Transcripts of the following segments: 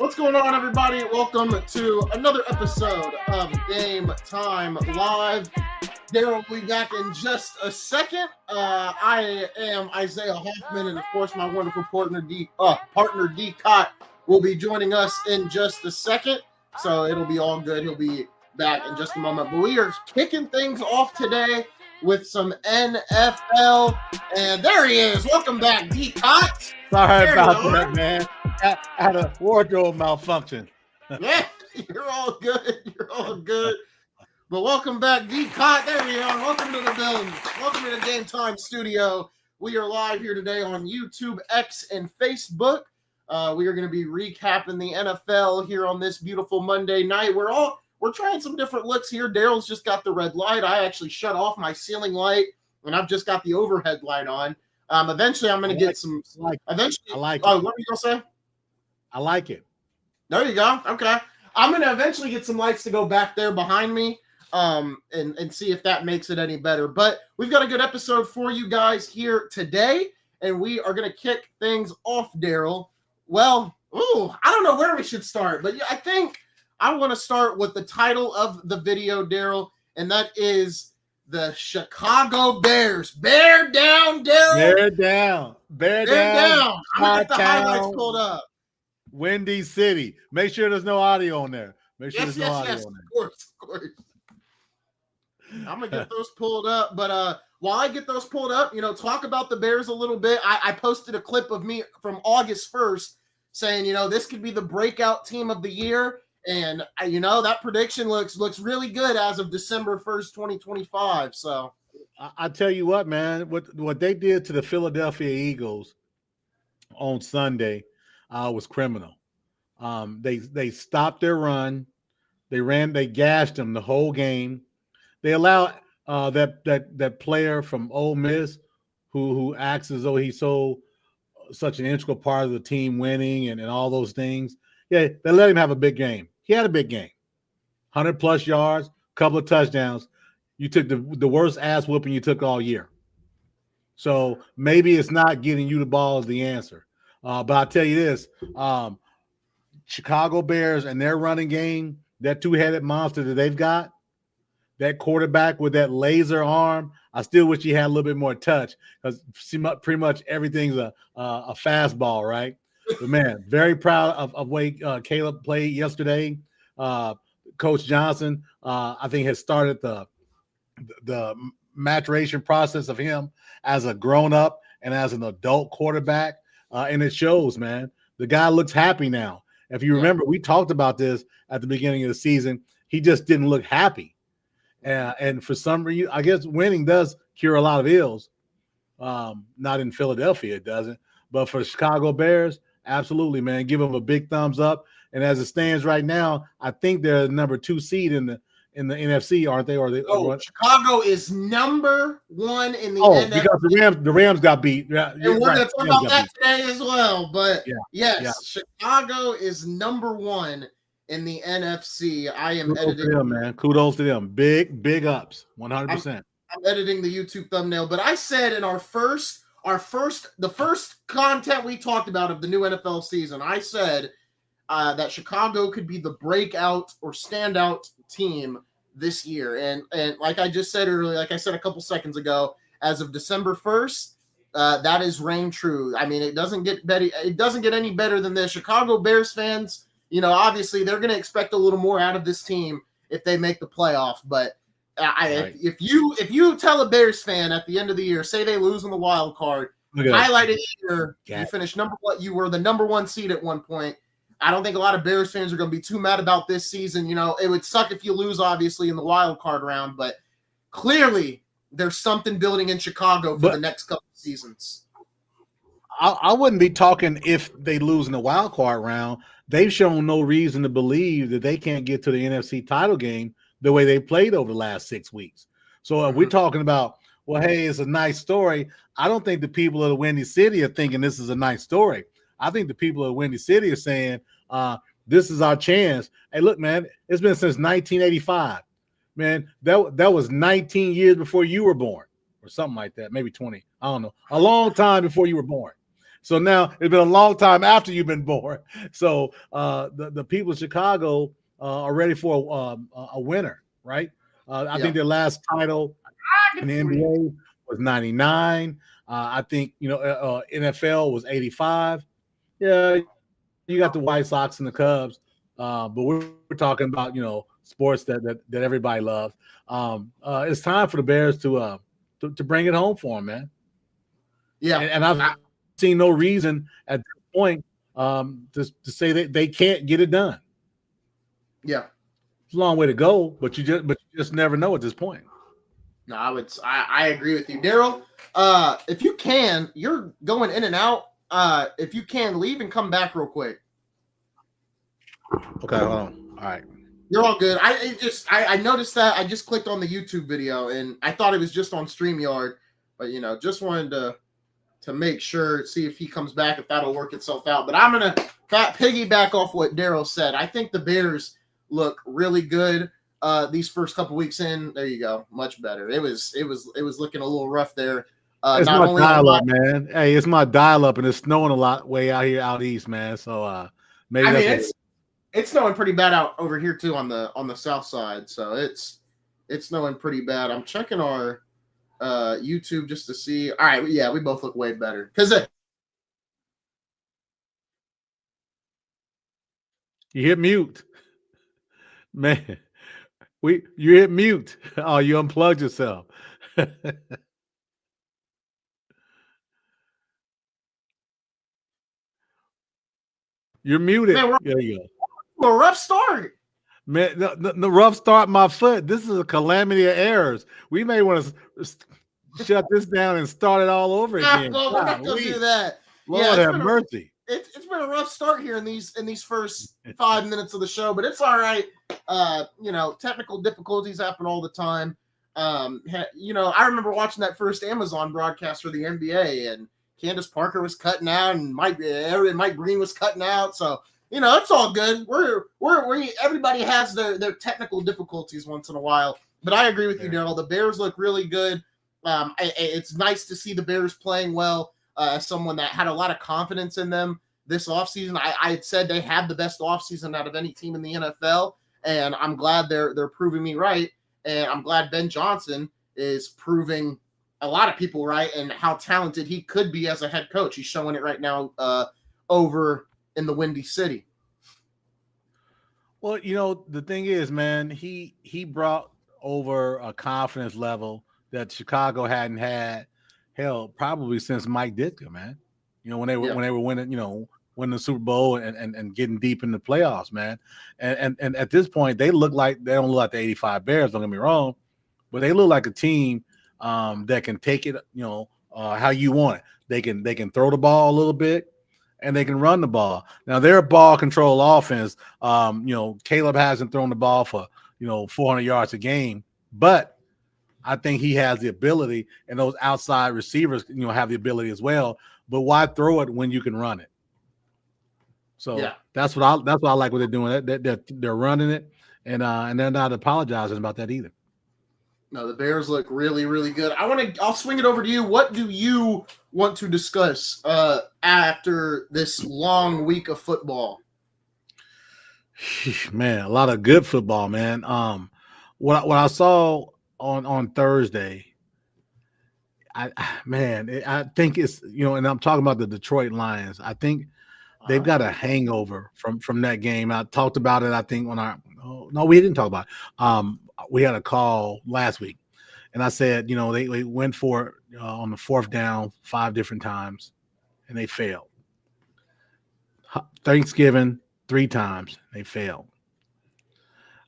What's going on, everybody? Welcome to another episode of Game Time Live. Darrell will be back in just a second. I am Isaiah Hoffman, and of course, my wonderful partner D Cott will be joining us in just a second. So it'll be all good. He'll be back in just a moment. But we are kicking things off today with some NFL, and there he is. Welcome back, D Cott. Sorry about that, man. I had a wardrobe malfunction. Yeah, you're all good. You're all good. But welcome back, D Cott. There we are. Welcome to the building. Welcome to the Game Time Studio. We are live here today on YouTube, X, and Facebook. We are going to be recapping the NFL here on this beautiful Monday night. We're trying some different looks here. Darrell's just got the red light. I actually shut off my ceiling light, and I've just got the overhead light on. Eventually, I'm going to get some. Eventually, I like. Oh, what are you gonna say? I like it. There you go. Okay, I'm going to eventually get some lights to go back there behind me, and see if that makes it any better. But we've got a good episode for you guys here today, and we are going to kick things off, Darrell. Well, I don't know where we should start, but I think I want to start with the title of the video, Darrell, and that is the Chicago Bears. Bear down, Darrell. Bear down. Bear down. I'm going to get the highlights pulled up. Windy City. Make sure there's no audio on there. Make sure there's no audio on there. Of course. I'm going to get those pulled up. But while I get those pulled up, talk about the Bears a little bit. I posted a clip of me from August 1st saying, this could be the breakout team of the year. And, that prediction looks really good as of December 1st, 2025. So I tell you what, man, what they did to the Philadelphia Eagles on Sunday was criminal. They stopped their run. They gashed them the whole game. They allowed that player from Ole Miss who acts as though he's such an integral part of the team winning and all those things. Yeah, they let him have a big game. He had a big game. 100-plus yards, couple of touchdowns. You took the worst ass whooping you took all year. So maybe it's not getting you the ball is the answer. But I'll tell you this, Chicago Bears and their running game, that two-headed monster that they've got, that quarterback with that laser arm, I still wish he had a little bit more touch because pretty much everything's a fastball, right? But, man, very proud of the way Caleb played yesterday. Coach Johnson, I think, has started the maturation process of him as a grown-up and as an adult quarterback, and it shows, man. The guy looks happy now. If you remember, we talked about this at the beginning of the season. He just didn't look happy. And for some reason, I guess winning does cure a lot of ills. Not in Philadelphia, it doesn't. But for Chicago Bears, absolutely, man. Give them a big thumbs up. And as it stands right now, I think they're the number 2 seed in the NFC, aren't they? Chicago is number 1 in the NFC. Because the Rams got beat. Yeah, and we're going to talk about that today as well. But Chicago is number 1 in the NFC. I am editing. To them, man. Kudos to them. Big ups, 100%. I'm editing the YouTube thumbnail, but I said in the first content we talked about of the new NFL season, I said that Chicago could be the breakout or standout team this year. And like I just said earlier, like I said a couple seconds ago, as of December 1st, that is reign true. I mean, it doesn't get any better than this. Chicago Bears fans, obviously they're going to expect a little more out of this team if they make the playoff. But if you tell a Bears fan at the end of the year, say they lose in the wild card, highlighted here, you finished number one. You were the number 1 seed at one point. I don't think a lot of Bears fans are going to be too mad about this season. It would suck if you lose, obviously, in the wild card round, but clearly there's something building in Chicago for the next couple of seasons. I wouldn't be talking if they lose in the wild card round. They've shown no reason to believe that they can't get to the NFC title game the way they played over the last 6 weeks. So if we're talking about, well, hey, it's a nice story, I don't think the people of the Windy City are thinking this is a nice story. I think the people of Windy City are saying, this is our chance. Hey, look, man, it's been since 1985. Man, that was 19 years before you were born or something like that, maybe 20. I don't know. A long time before you were born. So now it's been a long time after you've been born. So the people of Chicago are ready for a winner, right? I think their last title in the NBA was 99. I think, NFL was 85. Yeah, you got the White Sox and the Cubs. But we're talking about, sports that everybody loves. It's time for the Bears to bring it home for them, man. Yeah. And I've seen no reason at this point to say that they can't get it done. Yeah. It's a long way to go, but you just never know at this point. No, I agree with you, Darrell. If you can, you're going in and out. If you can, leave and come back real quick. Okay, hold on. All right. You're all good. I noticed that. I just clicked on the YouTube video and I thought it was just on StreamYard, but just wanted to make sure, see if he comes back, if that'll work itself out. But I'm gonna piggyback off what Darrell said. I think the Bears look really good these first couple weeks in. There you go, much better. It was looking a little rough there. It's my dial-up, man. Hey, it's my dial-up, and it's snowing a lot way out here out east, man. So maybe it's snowing pretty bad out over here too on the south side. So it's snowing pretty bad. I'm checking our YouTube just to see. All right, yeah, we both look way better because you hit mute, man. You hit mute. Oh, you unplugged yourself. You're muted. Man, there you go. A rough start. Man, the rough start, my foot. This is a calamity of errors. We may want to shut this down and start it all over again. Well, we're not gonna do that. Lord have mercy. It's been a rough start here in these first 5 minutes of the show, but it's all right. Technical difficulties happen all the time. I remember watching that first Amazon broadcast for the NBA, and Candace Parker was cutting out, and Mike Breen was cutting out. So it's all good. Everybody has their technical difficulties once in a while. But I agree with you, Darrell. The Bears look really good. It's nice to see the Bears playing well. As someone that had a lot of confidence in them this offseason, I had said they had the best offseason out of any team in the NFL, and I'm glad they're proving me right. And I'm glad Ben Johnson is proving a lot of people right and how talented he could be as a head coach. He's showing it right now over in the Windy City. Well, the thing is, man, he brought over a confidence level that Chicago hadn't had, hell, probably since Mike Ditka, man. When they were winning, winning the Super Bowl and getting deep in the playoffs, man. And at this point, they don't look like the 85 Bears, don't get me wrong, but they look like a team that can take it, how you want it. They can throw the ball a little bit and they can run the ball. Now they're a ball control offense. Caleb hasn't thrown the ball for 400 yards a game, but I think he has the ability, and those outside receivers, have the ability as well. But why throw it when you can run it? So that's what I like what they're doing. They're running it, and they're not apologizing about that either. No, the Bears look really, really good. I'll swing it over to you. What do you want to discuss after this long week of football? Man, a lot of good football, man. What I saw on Thursday, I think it's and I'm talking about the Detroit Lions. I think they've got a hangover from that game. I talked about it. I think we didn't talk about it. We had a call last week, and I said they went for it on the fourth down 5 different times, and they failed. Thanksgiving 3 times, they failed.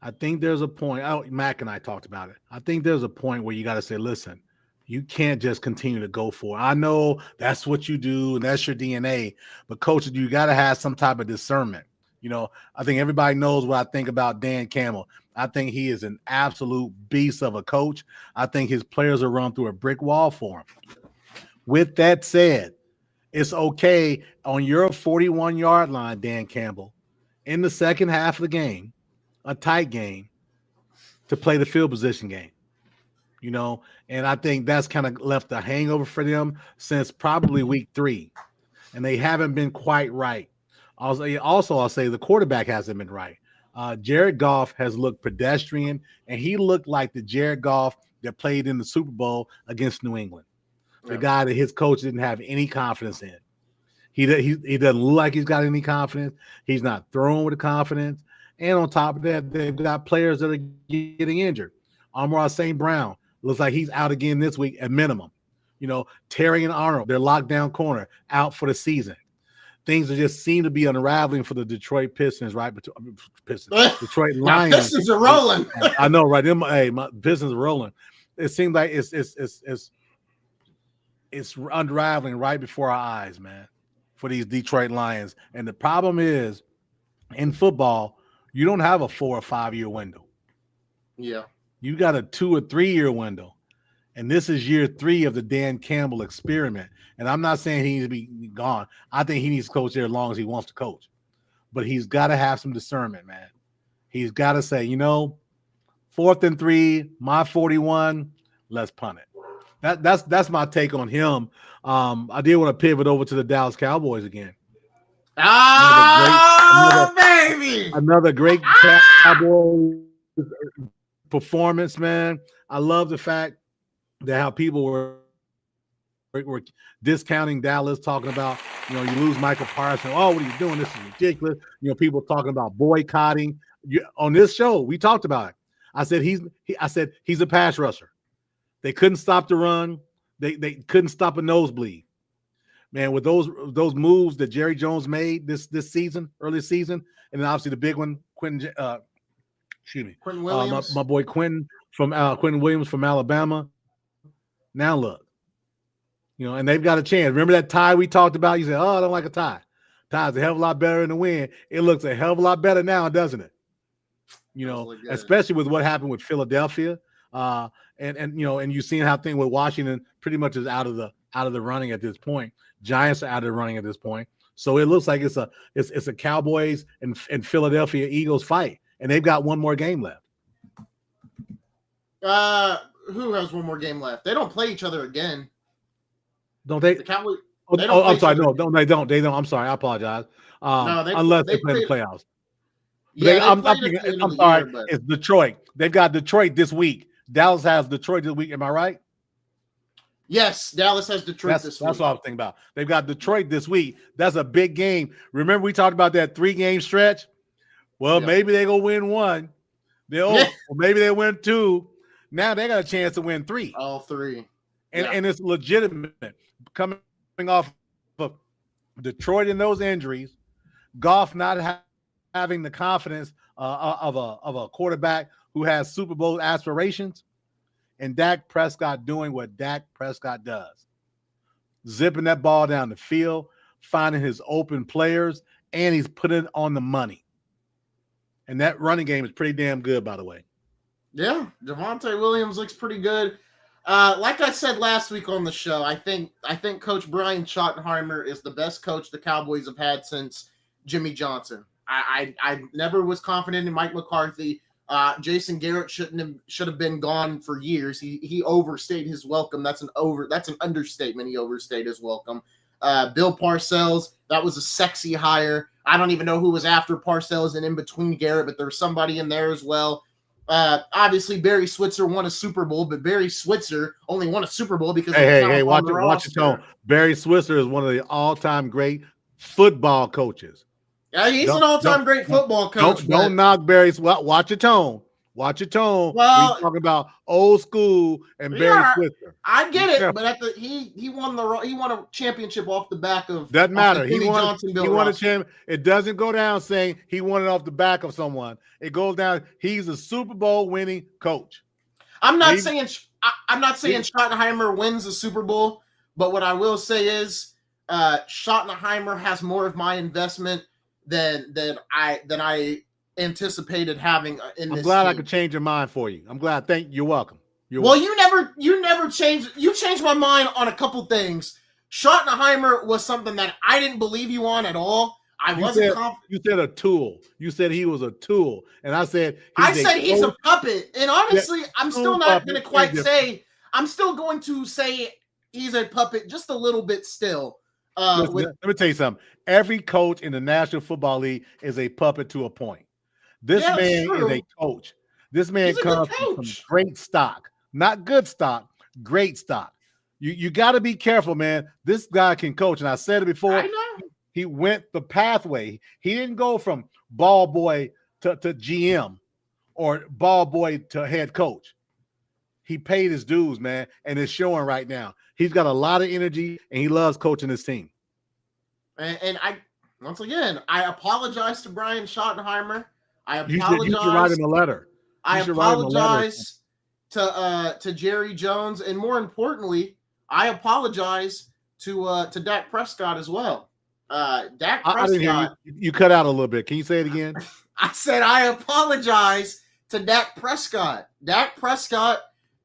I think there's a point. Mac and I talked about it. I think there's a point where you got to say, listen, you can't just continue to go for it. I know that's what you do and that's your DNA, but coach, you got to have some type of discernment. I think everybody knows what I think about Dan Campbell. I think he is an absolute beast of a coach. I think his players will run through a brick wall for him. With that said, it's okay on your 41-yard line, Dan Campbell, in the second half of the game, a tight game, to play the field position game, and I think that's kind of left a hangover for them since probably week 3. and they haven't been quite right. Also, I'll say the quarterback hasn't been right. Jared Goff has looked pedestrian, and he looked like the Jared Goff that played in the Super Bowl against New England, the guy that his coach didn't have any confidence in. He doesn't look like he's got any confidence. He's not throwing with confidence. And on top of that, they've got players that are getting injured. Amon-Ra St. Brown looks like he's out again this week at minimum. Terry and Arnold, their lockdown corner, out for the season. Things just seem to be unraveling for the Detroit Pistons, right? Detroit Lions. Pistons are rolling. I know, right? My Pistons are rolling. It seems like it's unraveling right before our eyes, man, for these Detroit Lions. And the problem is, in football, you don't have a 4 or 5 year window. Yeah. You got a 2 or 3 year window. And this is year 3 of the Dan Campbell experiment. And I'm not saying he needs to be gone. I think he needs to coach there as long as he wants to coach. But he's got to have some discernment, man. He's got to say, 4th and 3, my 41, let's punt it. That's my take on him. I did want to pivot over to the Dallas Cowboys again. Baby! Another great Cowboys performance, man. I love the fact that how people were discounting Dallas, talking about, you lose Michael Parsons. Oh, what are you doing? This is ridiculous. People talking about boycotting. On this show, we talked about it. I said he's a pass rusher. They couldn't stop the run. They couldn't stop a nosebleed. Man, with those moves that Jerry Jones made this season, early season, and then obviously the big one, Quentin Williams, my boy Quentin Williams from Alabama. Now look, and they've got a chance. Remember that tie we talked about? You said, "Oh, I don't like a tie. Tie's a hell of a lot better in the win." It looks a hell of a lot better now, doesn't it? Especially with what happened with Philadelphia, and you've seen how things with Washington pretty much is out of the running at this point. Giants are out of the running at this point, so it looks like it's a Cowboys and Philadelphia Eagles fight, and they've got one more game left. Who has one more game left? They don't play each other again. Don't they? The Cowboys. I'm sorry. No, they don't. I'm sorry. I apologize. Unless they play in the playoffs. I'm sorry. It's Detroit. They've got Detroit this week. Dallas has Detroit this week. Am I right? Yes, Dallas has Detroit this week. That's what I was thinking about. They've got Detroit this week. That's a big game. Remember we talked about that 3-game stretch? Well, maybe they're going to win one. Maybe they win 2. Now they got a chance to win 3. All 3. And it's legitimate. Coming off of Detroit and those injuries, Goff not having the confidence of a quarterback who has Super Bowl aspirations, and Dak Prescott doing what Dak Prescott does. Zipping that ball down the field, finding his open players, and he's putting it on the money. And that running game is pretty damn good, by the way. Yeah, Javonte Williams looks pretty good. Like I said last week on the show, I think Coach Brian Schottenheimer is the best coach the Cowboys have had since Jimmy Johnson. I never was confident in Mike McCarthy. Jason Garrett should have been gone for years. He overstayed his welcome. That's an understatement. He overstayed his welcome. Bill Parcells, that was a sexy hire. I don't even know who was after Parcells and in between Garrett, but there was somebody in there as well. Obviously Barry Switzer won a Super Bowl, but Barry Switzer only won a Super Bowl because watch your tone. Barry Switzer is one of the all-time great football coaches. Yeah, he's an all-time great football coach. Don't knock Barry. Watch your tone. Watch your tone. Well, we're talking about old school and Barry Switzer. I get it, but he won a championship off the back of doesn't matter. He won a champion. It doesn't go down saying he won it off the back of someone. It goes down. He's a Super Bowl winning coach. I'm not saying Schottenheimer wins the Super Bowl, but what I will say is Schottenheimer has more of my investment than I anticipated having in this. I'm glad team. I could change your mind for you. I'm glad. You're welcome. You never changed. You changed my mind on a couple things. Schottenheimer was something that I didn't believe you on at all. I wasn't confident. You said a tool. You said he was a tool, and I said he's a puppet. And honestly, I'm still not going to say. I'm still going to say he's a puppet just a little bit still. Listen, let me tell you something. Every coach in the National Football League is a puppet to a point. This man is a coach. This man comes from some great stock, not good stock, great stock. You got to be careful, man. This guy can coach, and I said it before. I know. He went the pathway. He didn't go from ball boy to GM or ball boy to head coach. He paid his dues, man, and it's showing right now. He's got a lot of energy, and he loves coaching his team. And once again, I apologize to Brian Schottenheimer. I apologize. You should write him a letter. I apologize to Jerry Jones, and more importantly, I apologize to Dak Prescott as well. Dak Prescott. I didn't hear you. You cut out a little bit. Can you say it again? I said I apologize to Dak Prescott. Dak Prescott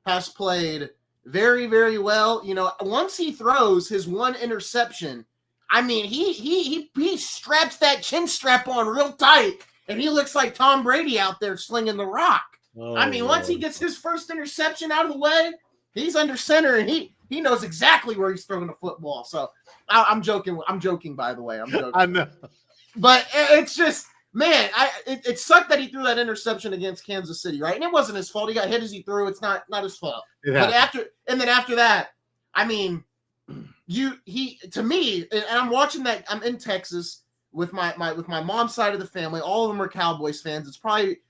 has played very, very well. You know, once he throws his one interception, I mean, he straps that chin strap on real tight, and he looks like Tom Brady out there slinging the rock. Oh, I mean, once he gets his first interception out of the way, he's under center, and he knows exactly where he's throwing the football. So I'm joking. I'm joking, by the way. I'm joking. I know. But it's just, man, it sucked that he threw that interception against Kansas City, right? And it wasn't his fault. He got hit as he threw. It's not his fault. But after that, I mean, to me, and I'm watching that. I'm in Texas with my mom's side of the family. All of them are Cowboys fans.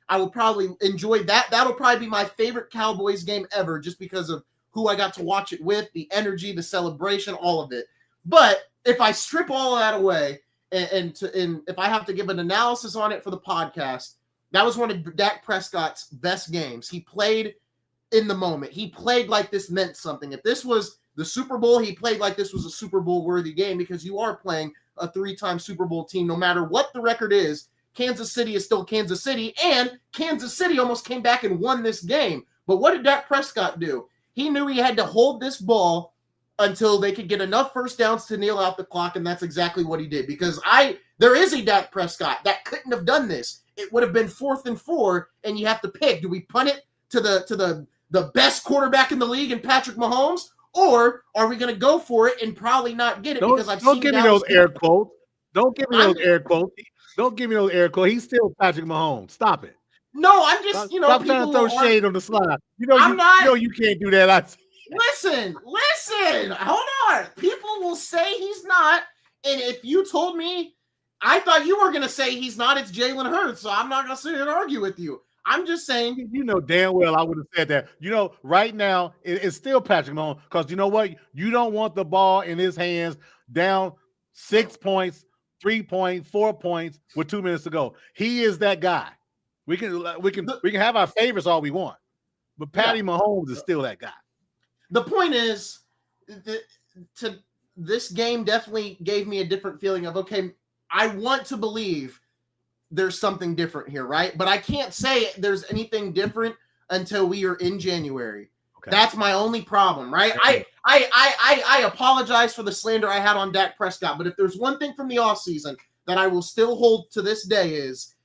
I will probably enjoy that. That'll probably be my favorite Cowboys game ever, just because of who I got to watch it with, the energy, the celebration, all of it. But if I strip all of that away, and if I have to give an analysis on it for the podcast, that was one of Dak Prescott's best games. He played in the moment. He played like this meant something. If this was the Super Bowl, he played like this was a Super Bowl worthy game, because you are playing a 3-time Super Bowl team. No matter what the record is, Kansas City is still Kansas City, and Kansas City almost came back and won this game. But what did Dak Prescott do? He knew he had to hold this ball until they could get enough first downs to kneel out the clock, and that's exactly what he did. Because there is a Dak Prescott that couldn't have done this. It would have been 4th and 4, and you have to pick. Do we punt it to the best quarterback in the league in Patrick Mahomes, or are we going to go for it and probably not get it? Don't give me those air quotes. Don't give me those air quotes. Don't give me those air quotes. He's still Patrick Mahomes. Stop it. No, I'm just, stop trying to throw shade on the slide. You know you can't do that. Listen, hold on. People will say he's not, and if you told me, I thought you were going to say he's not, it's Jalen Hurts, so I'm not going to sit here and argue with you. I'm just saying. You know damn well I would have said that. Right now, it's still Patrick Mahomes, because you know what? You don't want the ball in his hands down 6 points, 3 points, 4 points with 2 minutes to go. He is that guy. We can have our favorites all we want, but Patty Mahomes is still that guy. The point is, this game definitely gave me a different feeling of, okay, I want to believe there's something different here, right? But I can't say there's anything different until we are in January. Okay. That's my only problem, right? Okay. I apologize for the slander I had on Dak Prescott, but if there's one thing from the offseason that I will still hold to this day is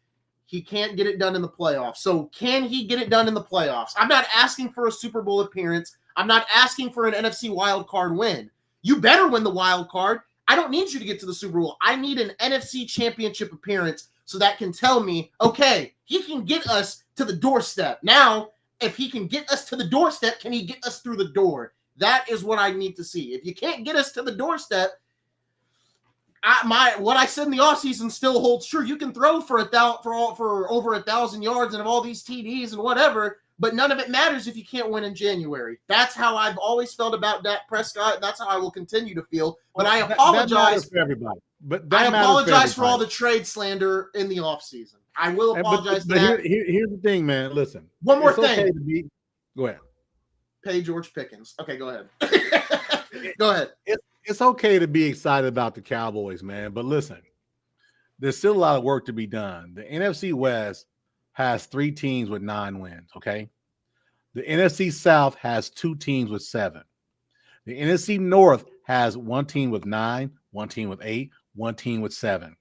he can't get it done in the playoffs. So can he get it done in the playoffs? I'm not asking for a Super Bowl appearance. I'm not asking for an NFC wild card win. You better win the wild card. I don't need you to get to the Super Bowl. I need an NFC championship appearance so that can tell me, okay, he can get us to the doorstep. Now, if he can get us to the doorstep, can he get us through the door? That is what I need to see. If you can't get us to the doorstep, what I said in the offseason still holds true. You can throw for over 1,000 yards and have all these TDs and whatever, but none of it matters if you can't win in January. That's how I've always felt about Dak Prescott. That's how I will continue to feel. But I apologize for everybody. But I apologize for all the trade slander in the offseason. I will apologize for that. Here's the thing, man. Listen. One more thing. Okay go ahead. Pay George Pickens. Okay, go ahead. Go ahead. It's okay to be excited about the Cowboys, man. But listen, there's still a lot of work to be done. The NFC West has 3 teams with 9 wins, okay? The NFC South has 2 teams with 7. The NFC North has 1 team with 9, 1 team with 8, 1 team with 7.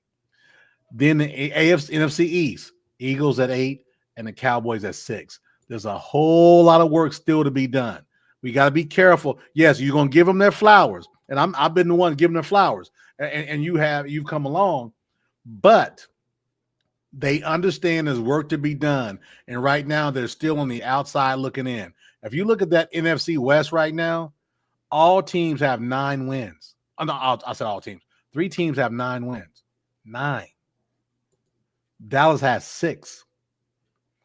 Then the NFC East, Eagles at 8 and the Cowboys at 6. There's a whole lot of work still to be done. We got to be careful. Yes, you're going to give them their flowers. and I've been the one giving them flowers, and you've come along, but they understand there's work to be done, and right now they're still on the outside looking in. If you look at that NFC West right now, all teams have 9 wins. Oh, no, I said all teams. 3 teams have 9 wins. 9. Dallas has 6.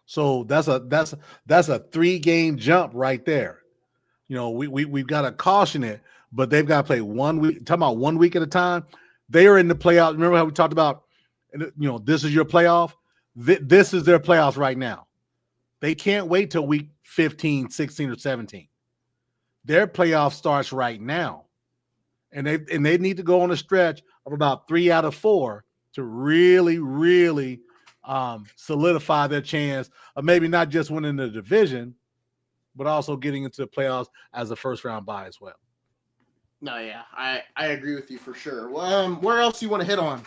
So that's a 3-game jump right there. You know, we've got to caution it, but they've got to play 1 week. Talking about 1 week at a time. They are in the playoffs. Remember how we talked about, you know, this is your playoff. This is their playoffs right now. They can't wait till week 15, 16, or 17. Their playoff starts right now, and they need to go on a stretch of about 3 out of 4 to really solidify their chance of maybe not just winning the division, but also getting into the playoffs as a first-round bye as well. No, yeah, I agree with you for sure. Where else you want to hit on?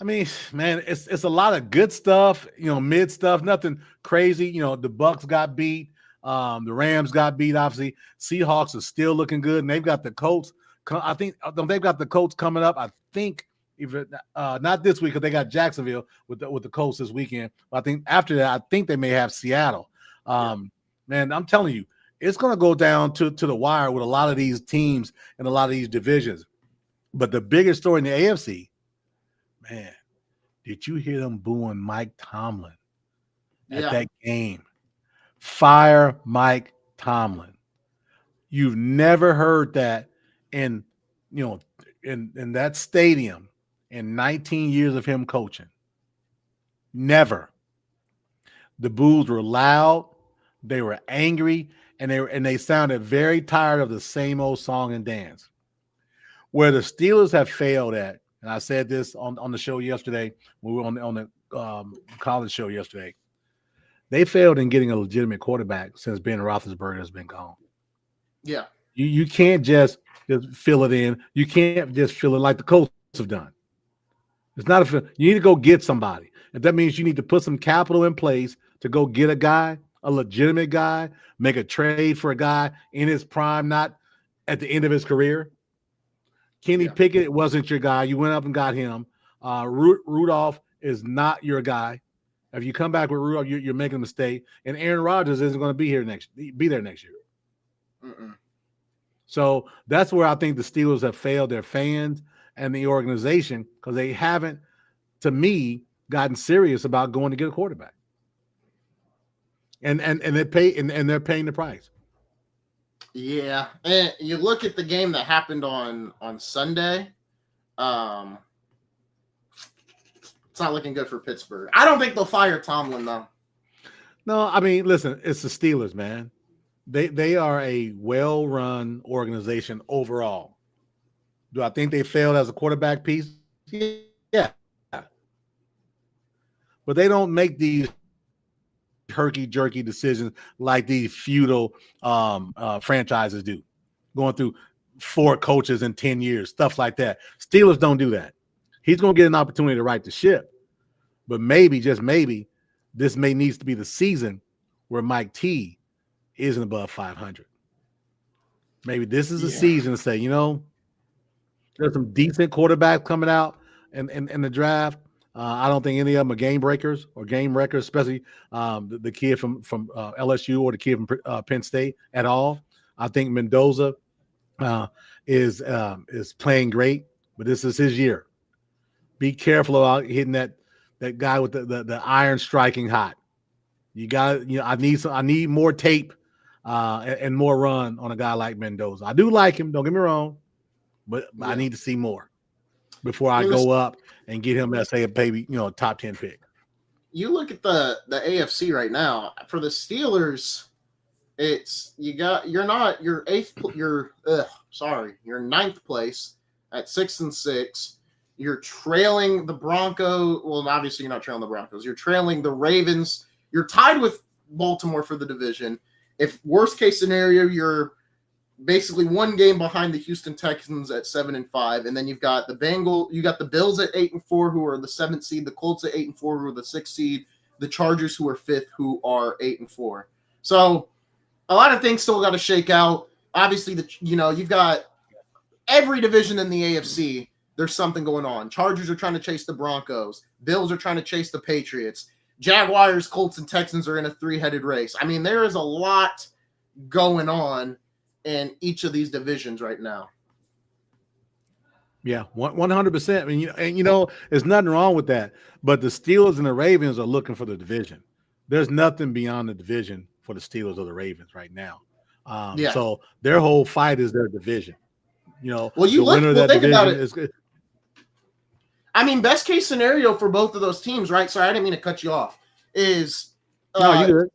I mean, man, it's a lot of good stuff, you know, mid stuff, nothing crazy. You know, the Bucks got beat. The Rams got beat, obviously. Seahawks are still looking good, and they've got the Colts. I think they've got the Colts coming up. I think even not this week because they got Jacksonville with the Colts this weekend. But I think after that, I think they may have Seattle. Man, I'm telling you, it's going to go down to the wire with a lot of these teams and a lot of these divisions. But the biggest story in the AFC, man, did you hear them booing Mike Tomlin at that game? Fire Mike Tomlin. You've never heard that in that stadium in 19 years of him coaching. Never. The boos were loud, they were angry, and they sounded very tired of the same old song and dance. Where the Steelers have failed at, and I said this on the show yesterday, when we were on the college show yesterday, they failed in getting a legitimate quarterback since Ben Roethlisberger has been gone. Yeah. You can't just fill it in. You can't just fill it like the Colts have done. It's not you need to go get somebody. And that means you need to put some capital in place to go get a guy, a legitimate guy, make a trade for a guy in his prime, not at the end of his career. Kenny Pickett wasn't your guy. You went up and got him. Rudolph is not your guy. If you come back with Rudolph, you're making a mistake. And Aaron Rodgers isn't going to be there next year. Mm-mm. So that's where I think the Steelers have failed their fans and the organization because they haven't, to me, gotten serious about going to get a quarterback. And they're paying the price. Yeah, and you look at the game that happened on Sunday. It's not looking good for Pittsburgh. I don't think they'll fire Tomlin though. No, I mean, listen, it's the Steelers, man. They are a well-run organization overall. Do I think they failed as a quarterback piece? Yeah. But they don't make these herky-jerky decisions like these feudal franchises do, going through 4 coaches in 10 years, stuff like that. Steelers don't do that. He's going to get an opportunity to right the ship. But maybe, just maybe, this needs to be the season where Mike T isn't above 500. Maybe this is the season to say, you know, there's some decent quarterbacks coming out in the draft. I don't think any of them are game breakers or game wreckers, especially the kid from LSU or the kid from Penn State at all. I think Mendoza is playing great, but this is his year. Be careful about hitting that guy with the iron striking hot. You got, I need more tape and more run on a guy like Mendoza. I do like him, don't get me wrong, but I need to see more before I go up and get him as, say, a baby, top 10 pick. You look at the AFC right now. For the Steelers, you're ninth place at 6-6. You're trailing the Broncos. Well, obviously you're not trailing the Broncos. You're trailing the Ravens. You're tied with Baltimore for the division. If worst case scenario, you're basically 1 game behind the Houston Texans at 7-5, and then you've got the Bills at 8-4, who are the 7th seed, the Colts at 8-4, who are the 6th seed, the Chargers, who are 5th, who are 8-4. So a lot of things still got to shake out. Obviously, you've got every division in the AFC, there's something going on. Chargers are trying to chase the Broncos. Bills are trying to chase the Patriots. Jaguars, Colts, and Texans are in a three-headed race. I mean, there is a lot going on in each of these divisions right now. Yeah, 100%. I mean, there's nothing wrong with that. But the Steelers and the Ravens are looking for the division. There's nothing beyond the division for the Steelers or the Ravens right now. So their whole fight is their division. Well, the winner of that division is good. I mean, best case scenario for both of those teams, right? Sorry, I didn't mean to cut you off. Is no, you good.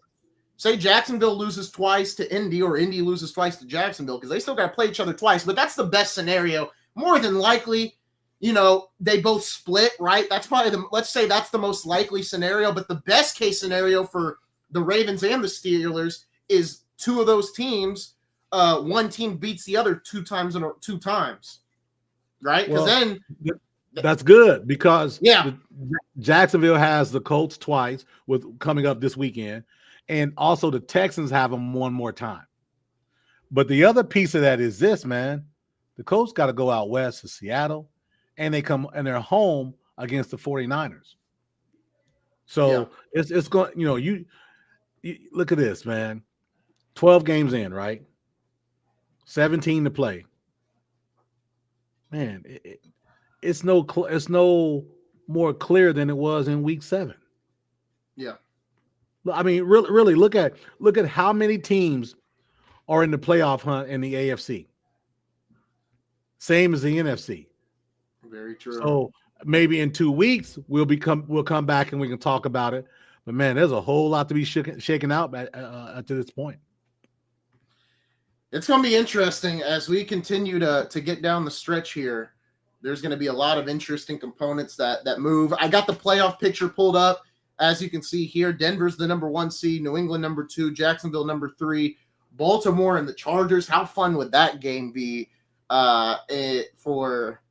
Say Jacksonville loses twice to Indy, or Indy loses twice to Jacksonville, because they still got to play each other twice. But that's the best scenario. More than likely, they both split, right? That's probably let's say that's the most likely scenario. But the best case scenario for the Ravens and the Steelers is two of those teams, one team beats the other two times, right? Because then that's good, because Jacksonville has the Colts twice with coming up this weekend, and also the Texans have them one more time. But the other piece of that is this, man. The Colts got to go out west to Seattle, and they're home against the 49ers. So it's going, you look at this, man. 12 games in, right? 17 to play. Man, it's no more clear than it was in week 7. Yeah. I mean, really look at how many teams are in the playoff hunt in the AFC. Same as the NFC. Very true. So maybe in 2 weeks we'll come back and we can talk about it. But man, there's a whole lot to be shaken out to this point. It's going to be interesting as we continue to get down the stretch here. There's going to be a lot of interesting components that move. I got the playoff picture pulled up. As you can see here, Denver's the number 1 seed, New England number 2, Jacksonville number 3, Baltimore and the Chargers. How fun would that game be for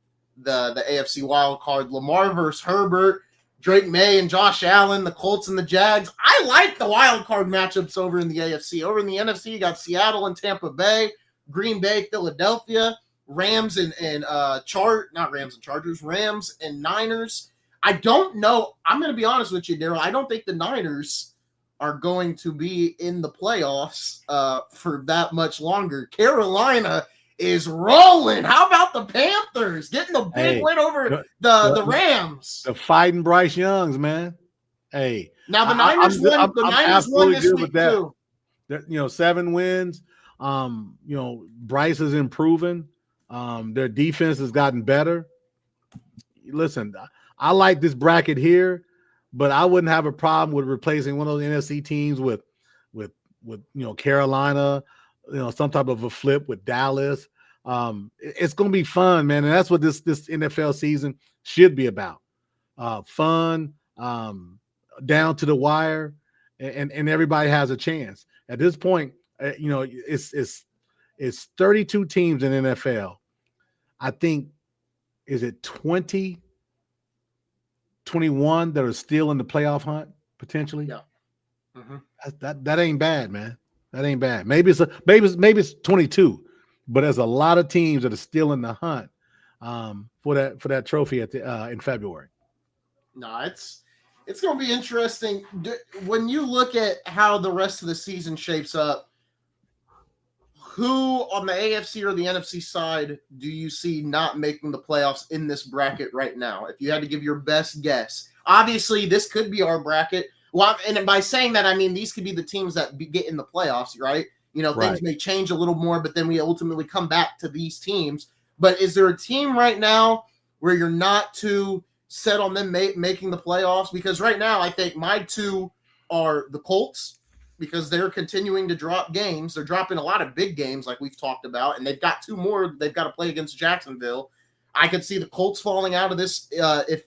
the AFC wild card? Lamar versus Herbert, Drake May and Josh Allen, the Colts and the Jags. I like the wild card matchups over in the AFC. Over in the NFC, you got Seattle and Tampa Bay, Green Bay, Philadelphia, Rams and Chargers, Rams and Niners. I don't know. I'm going to be honest with you, Darrell. I don't think the Niners are going to be in the playoffs for that much longer. Carolina is rolling. How about the Panthers getting the big win over the Rams? The fighting Bryce Youngs, man. Hey, now the Niners won. The Niners won this week too. 7 wins. Bryce is improving. Their defense has gotten better. Listen, I like this bracket here, but I wouldn't have a problem with replacing one of those NFC teams with Carolina, some type of a flip with Dallas. It's going to be fun, man, and that's what this NFL season should be about. Fun, down to the wire, and everybody has a chance. At this point, it's 32 teams in NFL. I think, is it 21 that are still in the playoff hunt potentially? Yeah. Mm-hmm. That ain't bad, man. That ain't bad. Maybe it's 22, but there's a lot of teams that are still in the hunt for that trophy in February. No, it's going to be interesting when you look at how the rest of the season shapes up. Who on the AFC or the NFC side do you see not making the playoffs in this bracket right now? If you had to give your best guess, obviously this could be our bracket. Well, and by saying that, I mean these could be the teams that get in the playoffs, right? Things may change a little more, but then we ultimately come back to these teams. But is there a team right now where you're not too set on them making the playoffs? Because right now, I think my 2 are the Colts, because they're continuing to drop games. They're dropping a lot of big games like we've talked about, and they've got 2 more they've got to play against Jacksonville. I could see the Colts falling out of this if,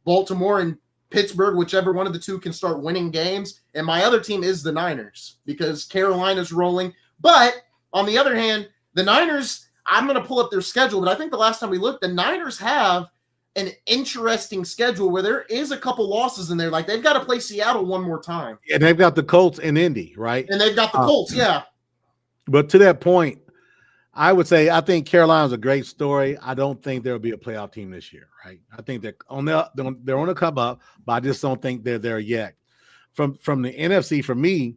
Baltimore and Pittsburgh, whichever one of the 2 can start winning games. And my other team is the Niners, because Carolina's rolling. But on the other hand, the Niners, I'm going to pull up their schedule, but I think the last time we looked, the Niners have an interesting schedule where there is a couple losses in there. Like they've got to play Seattle one more time. And they've got the Colts and Indy, right? And they've got the Colts, yeah. But to that point, I would say I think Carolina's a great story. I don't think there'll be a playoff team this year, right? I think they're on the come up, but I just don't think they're there yet. From the NFC, for me,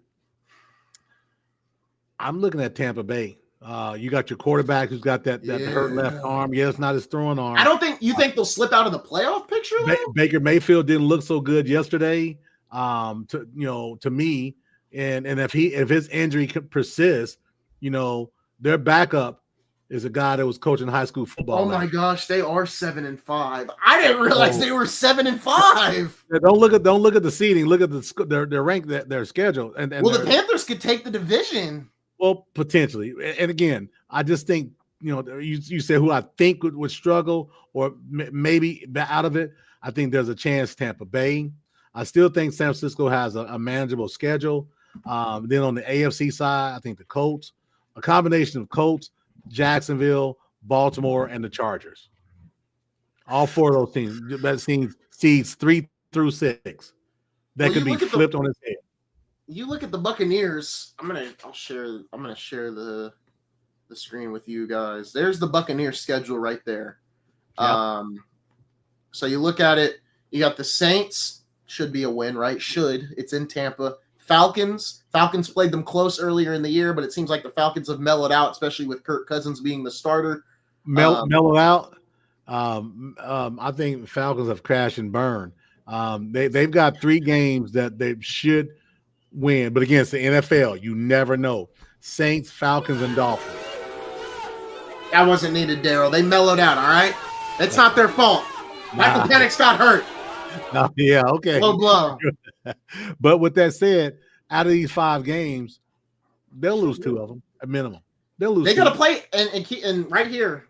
I'm looking at Tampa Bay. You got your quarterback who's got that hurt left arm. Yeah, it's not his throwing arm. I don't think you think they'll slip out of the playoff picture. Baker Mayfield didn't look so good yesterday. To me, and if his injury persists, their backup is a guy that was coaching high school football. Oh my gosh, they are 7-5. I didn't realize they were 7-5. Don't look at the seeding. Look at their rank, their schedule. And the Panthers could take the division. Well, potentially. And again, I just think you said who I think would struggle or maybe out of it. I think there's a chance Tampa Bay. I still think San Francisco has a manageable schedule. Then on the AFC side, I think the Colts. A combination of Colts, Jacksonville, Baltimore, and the Chargers. All four of those teams. That seeds 3 through 6. That could be flipped on its head. You look at the Buccaneers. I'm gonna share the screen with you guys. There's the Buccaneers schedule right there. Yep. So you look at it. You got the Saints. Should be a win, right? It's in Tampa. Falcons played them close earlier in the year, but it seems like the Falcons have mellowed out, especially with Kirk Cousins being the starter. Mellowed out. I think Falcons have crashed and burned. They've got 3 games that they should win, but against the NFL, you never know. Saints, Falcons, and Dolphins. That wasn't needed, Darrell. They mellowed out, all right? That's not their fault. Michael Penix got hurt. Yeah, okay. Low blow. But with that said, out of these 5 games, they'll lose 2 of them at minimum. They'll lose. They got to play and right here,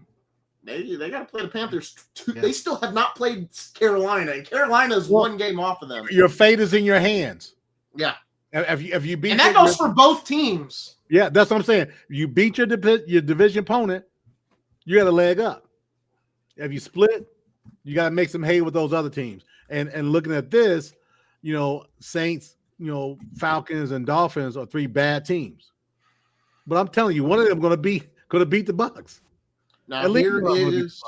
they got to play the Panthers. Yeah. They still have not played Carolina, and Carolina's 1 game off of them. Your fate is in your hands. Yeah. If you beat, and that goes for both teams. Yeah, that's what I'm saying. You beat your division opponent, you got a leg up. If you split, you got to make some hay with those other teams. And looking at this, Saints, Falcons, and Dolphins are 3 bad teams. But I'm telling you, one of them going to beat the Bucs. Now here is.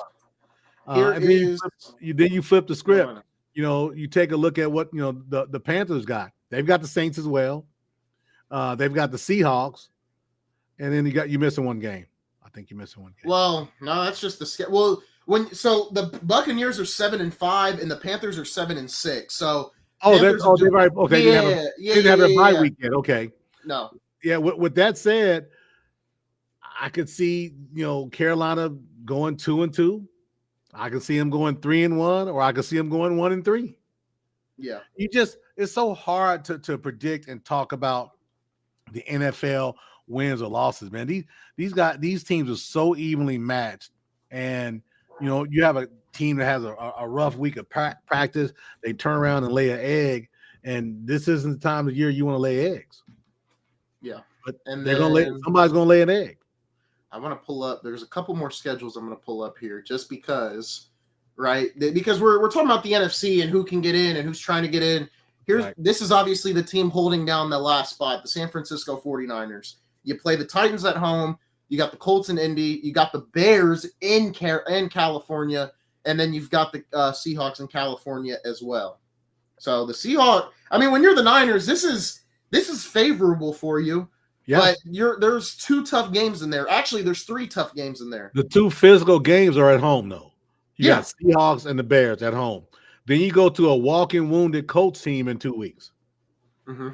Then you flip the script. You take a look at what the Panthers got. They've got the Saints as well. They've got the Seahawks, and then you're missing 1 game. I think you're missing 1 game. Well, no, that's just the schedule. Well, so the Buccaneers are 7-5, and the Panthers are 7-6. So they're right. Okay, they didn't have a bye weekend. Okay, no, yeah. With that said, I could see Carolina going 2-2. I could see them going 3-1, or I could see them going 1-3. Yeah, it's so hard to predict and talk about the NFL wins or losses, man. These teams are so evenly matched, and you have a team that has a rough week of practice. They turn around and lay an egg, and this isn't the time of year you want to lay eggs. Yeah, but somebody's gonna lay an egg. I want to pull up. There's a couple more schedules I'm going to pull up here, just because, right? Because we're talking about the NFC and who can get in and who's trying to get in. This is obviously the team holding down the last spot, the San Francisco 49ers. You play the Titans at home. You got the Colts in Indy. You got the Bears in California. And then you've got the Seahawks in California as well. So the Seahawks, when you're the Niners, this is favorable for you. Yeah. But there's 2 tough games in there. Actually, there's 3 tough games in there. The 2 physical games are at home, though. You got Seahawks and the Bears at home. Then you go to a walking wounded Colts team in 2 weeks. Mm-hmm.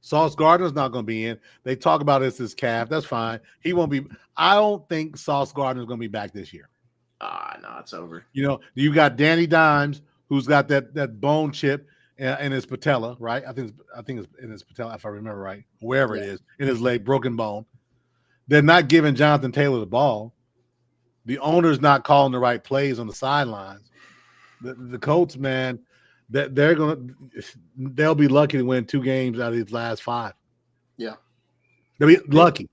Sauce Gardner's not going to be in. They talk about it's his calf. That's fine. He won't be. I don't think Sauce Gardner's going to be back this year. No, it's over. You got Danny Dimes, who's got that bone chip in his patella, right? I think it's in his patella, if I remember right, wherever it is, in his leg, broken bone. They're not giving Jonathan Taylor the ball. The owner's not calling the right plays on the sidelines. The Colts, man, they'll be lucky to win 2 games out of these last 5. Yeah, they'll be lucky.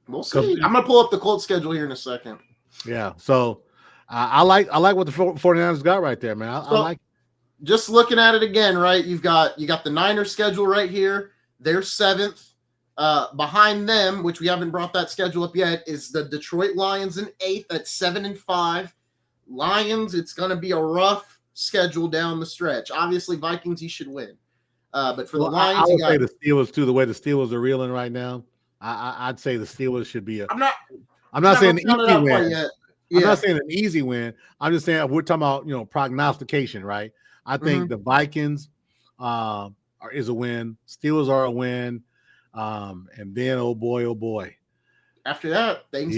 We'll see. I'm gonna pull up the Colts schedule here in a second. Yeah, so I like what the 49ers got right there, man. I like it. Just looking at it again, right? You got the Niners schedule right here. They're 7th. Behind them, which we haven't brought that schedule up yet, is the Detroit Lions in 8th at 7-5. Lions, it's going to be a rough schedule down the stretch. Obviously, Vikings, you should win. But for the Lions, I would say the Steelers too. The way the Steelers are reeling right now, I'd say the Steelers should be I'm not saying an easy win. Yeah. I'm not saying an easy win. I'm just saying we're talking about prognostication, right? I think the Vikings is a win. Steelers are a win, and then oh boy, after that things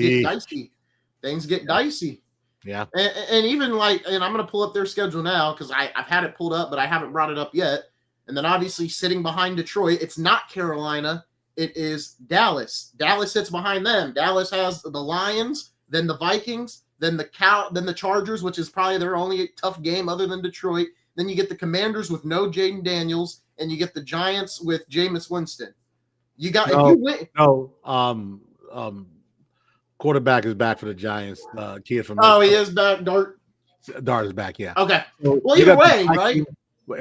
get dicey. Yeah, and even and I'm going to pull up their schedule now because I've had it pulled up, but I haven't brought it up yet. And then obviously sitting behind Detroit, it's not Carolina. It is Dallas. Dallas sits behind them. Dallas has the Lions, then the Vikings, then the Chargers, which is probably their only tough game other than Detroit. Then you get the Commanders with no Jaden Daniels, and you get the Giants with Jameis Winston. You got quarterback is back for the Giants. Kid from he is back. Dart is back. Yeah. Okay. Well, either way, right?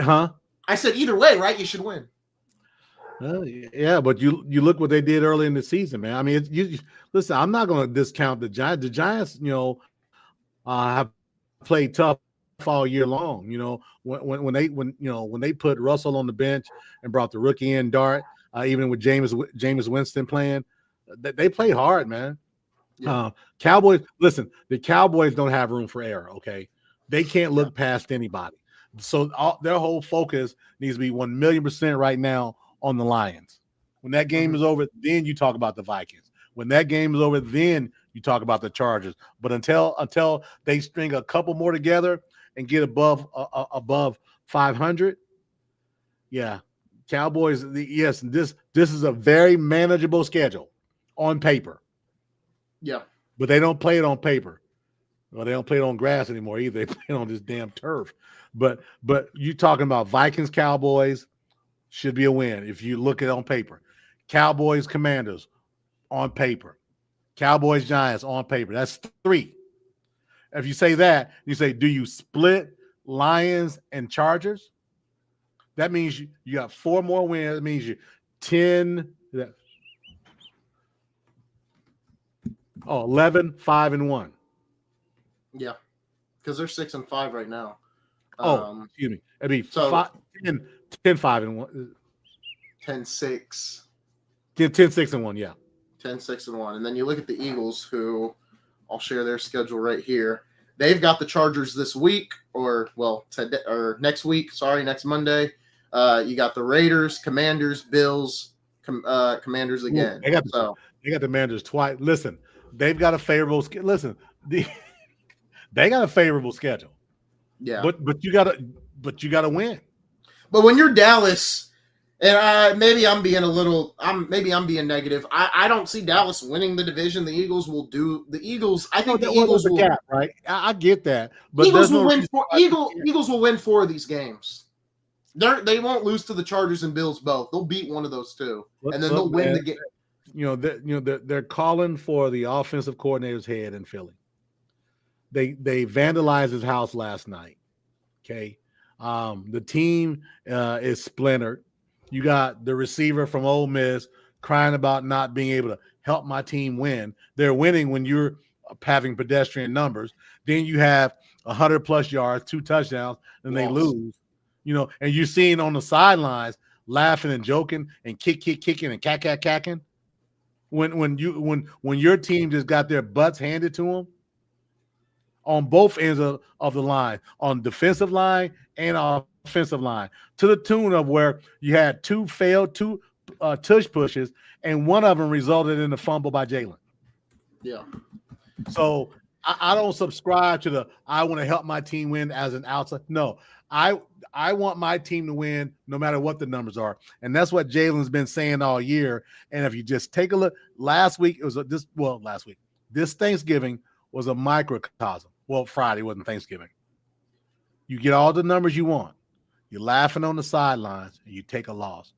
Huh? I said either way, right? You should win. Yeah, but you look what they did early in the season, man. I mean, listen. I'm not going to discount the Giants. The Giants, have played tough all year long. When they put Russell on the bench and brought the rookie in Dart, even with Jameis Winston playing, they play hard, man. Yeah. Cowboys. Listen, the Cowboys don't have room for error. Okay, they can't look past anybody. So their whole focus needs to be 1,000,000% right now on the Lions. When that game is over, then you talk about the Vikings. When that game is over, then you talk about the Chargers. But until they string a couple more together and get above 500, yeah, Cowboys. Yes, this is a very manageable schedule on paper. Yeah, but they don't play it on paper. Well, they don't play it on grass anymore either. They play it on this damn turf. But you talking about Vikings, Cowboys should be a win if you look at it on paper. Cowboys, Commanders on paper. Cowboys, Giants on paper. That's 3. If you say that, you say, do you split Lions and Chargers? That means you got 4 more wins. That means you 10. 11, 5-1. Yeah, because they're 6-5 right now. Excuse me. It'd be 10, 5-1. 10-6. 10-6-1, yeah. 10-6-1. And then you look at the Eagles, who I'll share their schedule right here. They've got the Chargers this week, next week. Sorry, next Monday. You got the Raiders, Commanders, Bills, Commanders again. They got the Commanders twice. Listen, they've got a favorable schedule. Listen, they got a favorable schedule. Yeah, but you gotta win. But when you're Dallas, and maybe I'm being negative. I don't see Dallas winning the division. The Eagles will do. The Eagles. I think the Eagles will. Gap, right? I get that, but Eagles will win. Eagles will win 4 of these games. They won't lose to the Chargers and Bills both. They'll beat one of those 2, and then they'll win the game. They're calling for the offensive coordinator's head in Philly. They vandalized his house last night. Okay, the team is splintered. You got the receiver from Ole Miss crying about not being able to help my team win. They're winning when you're having pedestrian numbers. Then you have 100+ yards, 2 touchdowns, and they lose. And you're seeing on the sidelines laughing and joking and kicking and cacking. When your team just got their butts handed to them on both ends of the line, on defensive line and offensive line, to the tune of where you had 2 failed tush pushes, and one of them resulted in a fumble by Jalen. Yeah. So I don't subscribe to the I want to help my team win as an outside. No, I want my team to win no matter what the numbers are. And that's what Jalen's been saying all year. And if you just take a look, last week, this Thanksgiving was a microcosm. Well, Friday wasn't Thanksgiving. You get all the numbers you want. You're laughing on the sidelines, and you take a loss.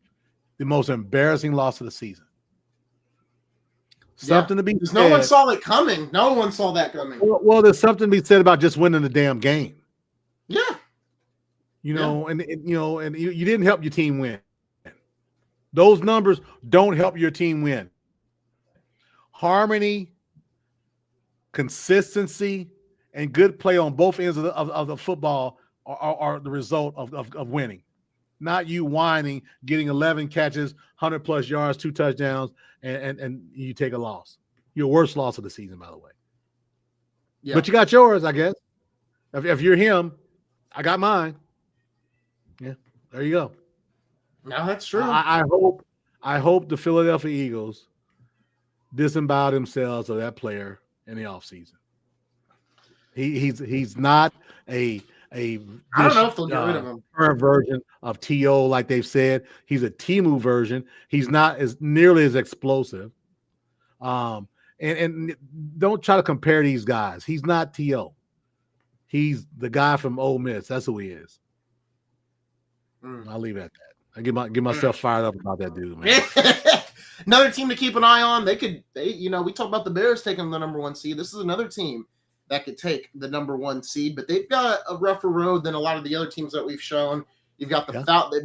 The most embarrassing loss of the season. Something to be said. No one saw it coming. No one saw that coming. Well, there's something to be said about just winning the damn game. Yeah. And you didn't help your team win. Those numbers don't help your team win. Harmony, consistency, and good play on both ends of the football are the result of winning. Not you whining, getting 11 catches, 100-plus yards, 2 touchdowns, and you take a loss. Your worst loss of the season, by the way. Yeah. But you got yours, I guess. If you're him, I got mine. Yeah, there you go. No, that's true. I hope the Philadelphia Eagles disembowel themselves of that player in the offseason. He's not a I don't know if they'll get rid of him. Current version of T.O. like they've said. He's a Timu version. He's not as nearly as explosive. And don't try to compare these guys. He's not T.O. He's the guy from Ole Miss. That's who he is. I'll leave it at that. I get myself fired up about that dude, man. Another team to keep an eye on. We talk about the Bears taking the number 1 seed. This is another team that could take the number 1 seed, but they've got a rougher road than a lot of the other teams that we've shown. You've got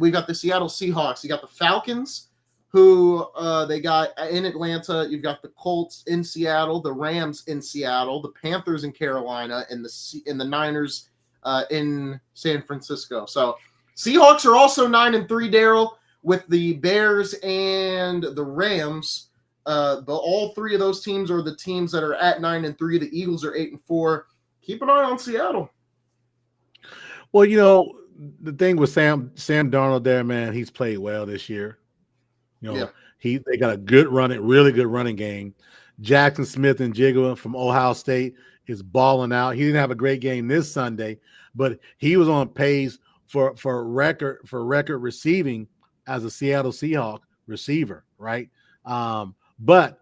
we've got the Seattle Seahawks. You got the Falcons, who they got in Atlanta. You've got the Colts in Seattle, the Rams in Seattle, the Panthers in Carolina, and the Niners in San Francisco. So Seahawks are also 9-3, Darrell, with the Bears and the Rams. But all 3 of those teams are the teams that are at 9-3. The Eagles are 8-4. Keep an eye on Seattle. Well, the thing with Sam Darnold there, man, he's played well this year. They got a really good running game. Jackson Smith and Jigga from Ohio State is balling out. He didn't have a great game this Sunday, but he was on pace for record receiving as a Seattle Seahawk receiver, right? But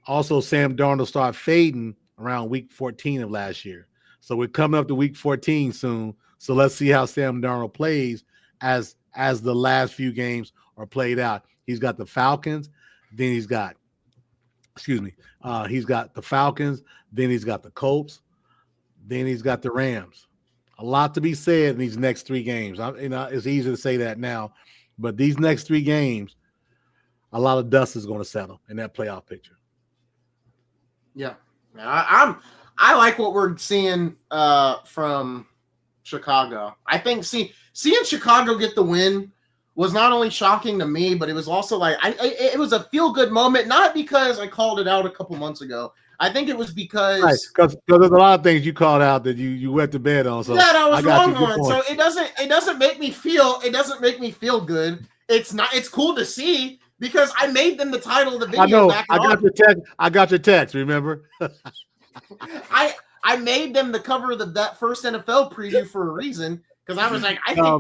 also Sam Darnold started fading around week 14 of last year. So we're coming up to week 14 soon. So let's see how Sam Darnold plays as the last few games are played out. He's got the Falcons, then he's got the Falcons, then he's got the Colts, then he's got the Rams. A lot to be said in these next 3 games. It's easy to say that now, but these next 3 games, a lot of dust is going to settle in that playoff picture. Yeah, I like what we're seeing from Chicago. I think seeing Chicago get the win was not only shocking to me, but it was also like it was a feel-good moment. Not because I called it out a couple months ago. I think it was because there's a lot of things you called out that you went to bed on. So that I was wrong on. So it doesn't make me feel good. It's cool to see because I made them the title of the video. I know. I got your text. Remember? I made them the cover of that first NFL preview for a reason because I was like, I think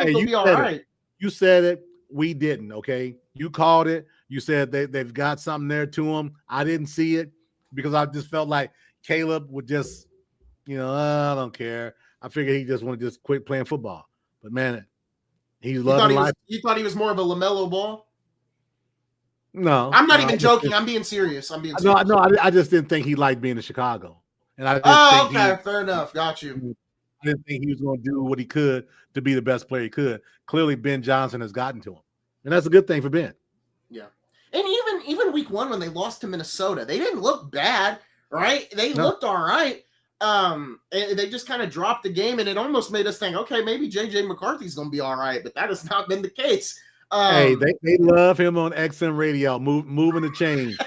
they'll be all right. You said it. We didn't. Okay, you called it. You said they've got something there to them. I didn't see it because I just felt like Caleb would just, I don't care. I figured he just want to just quit playing football. But man, he's loving life. You thought he was more of a LaMelo Ball? No, I'm not even joking. I'm being serious. No, I just didn't think he liked being in Chicago. And fair enough. Got you. I didn't think he was going to do what he could to be the best player he could. Clearly, Ben Johnson has gotten to him, and that's a good thing for Ben. Yeah, and even week 1 when they lost to Minnesota, they didn't look bad, right? They looked all right. They just kind of dropped the game, and it almost made us think, okay, maybe JJ McCarthy's going to be all right, but that has not been the case. Hey, they love him on XM Radio, moving the chains.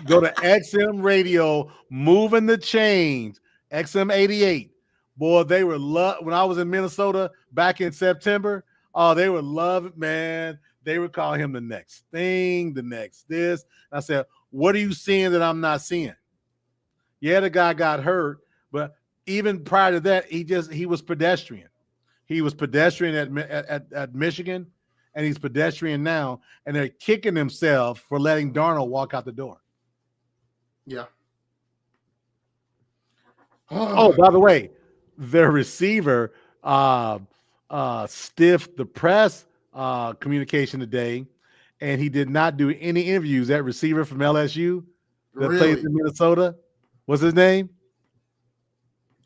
Go to XM Radio, moving the chains. XM 88. Boy, they were when I was in Minnesota back in September. Oh, they would love it, man. They would call him the next thing, the next this. I said, what are you seeing that I'm not seeing? Yeah, the guy got hurt, but even prior to that, he was pedestrian. He was pedestrian at Michigan, and he's pedestrian now, and they're kicking themselves for letting Darnold walk out the door. Yeah. Oh, by the way, their receiver stiffed the press communication today, and he did not do any interviews. That receiver from LSU that plays in Minnesota, what's his name?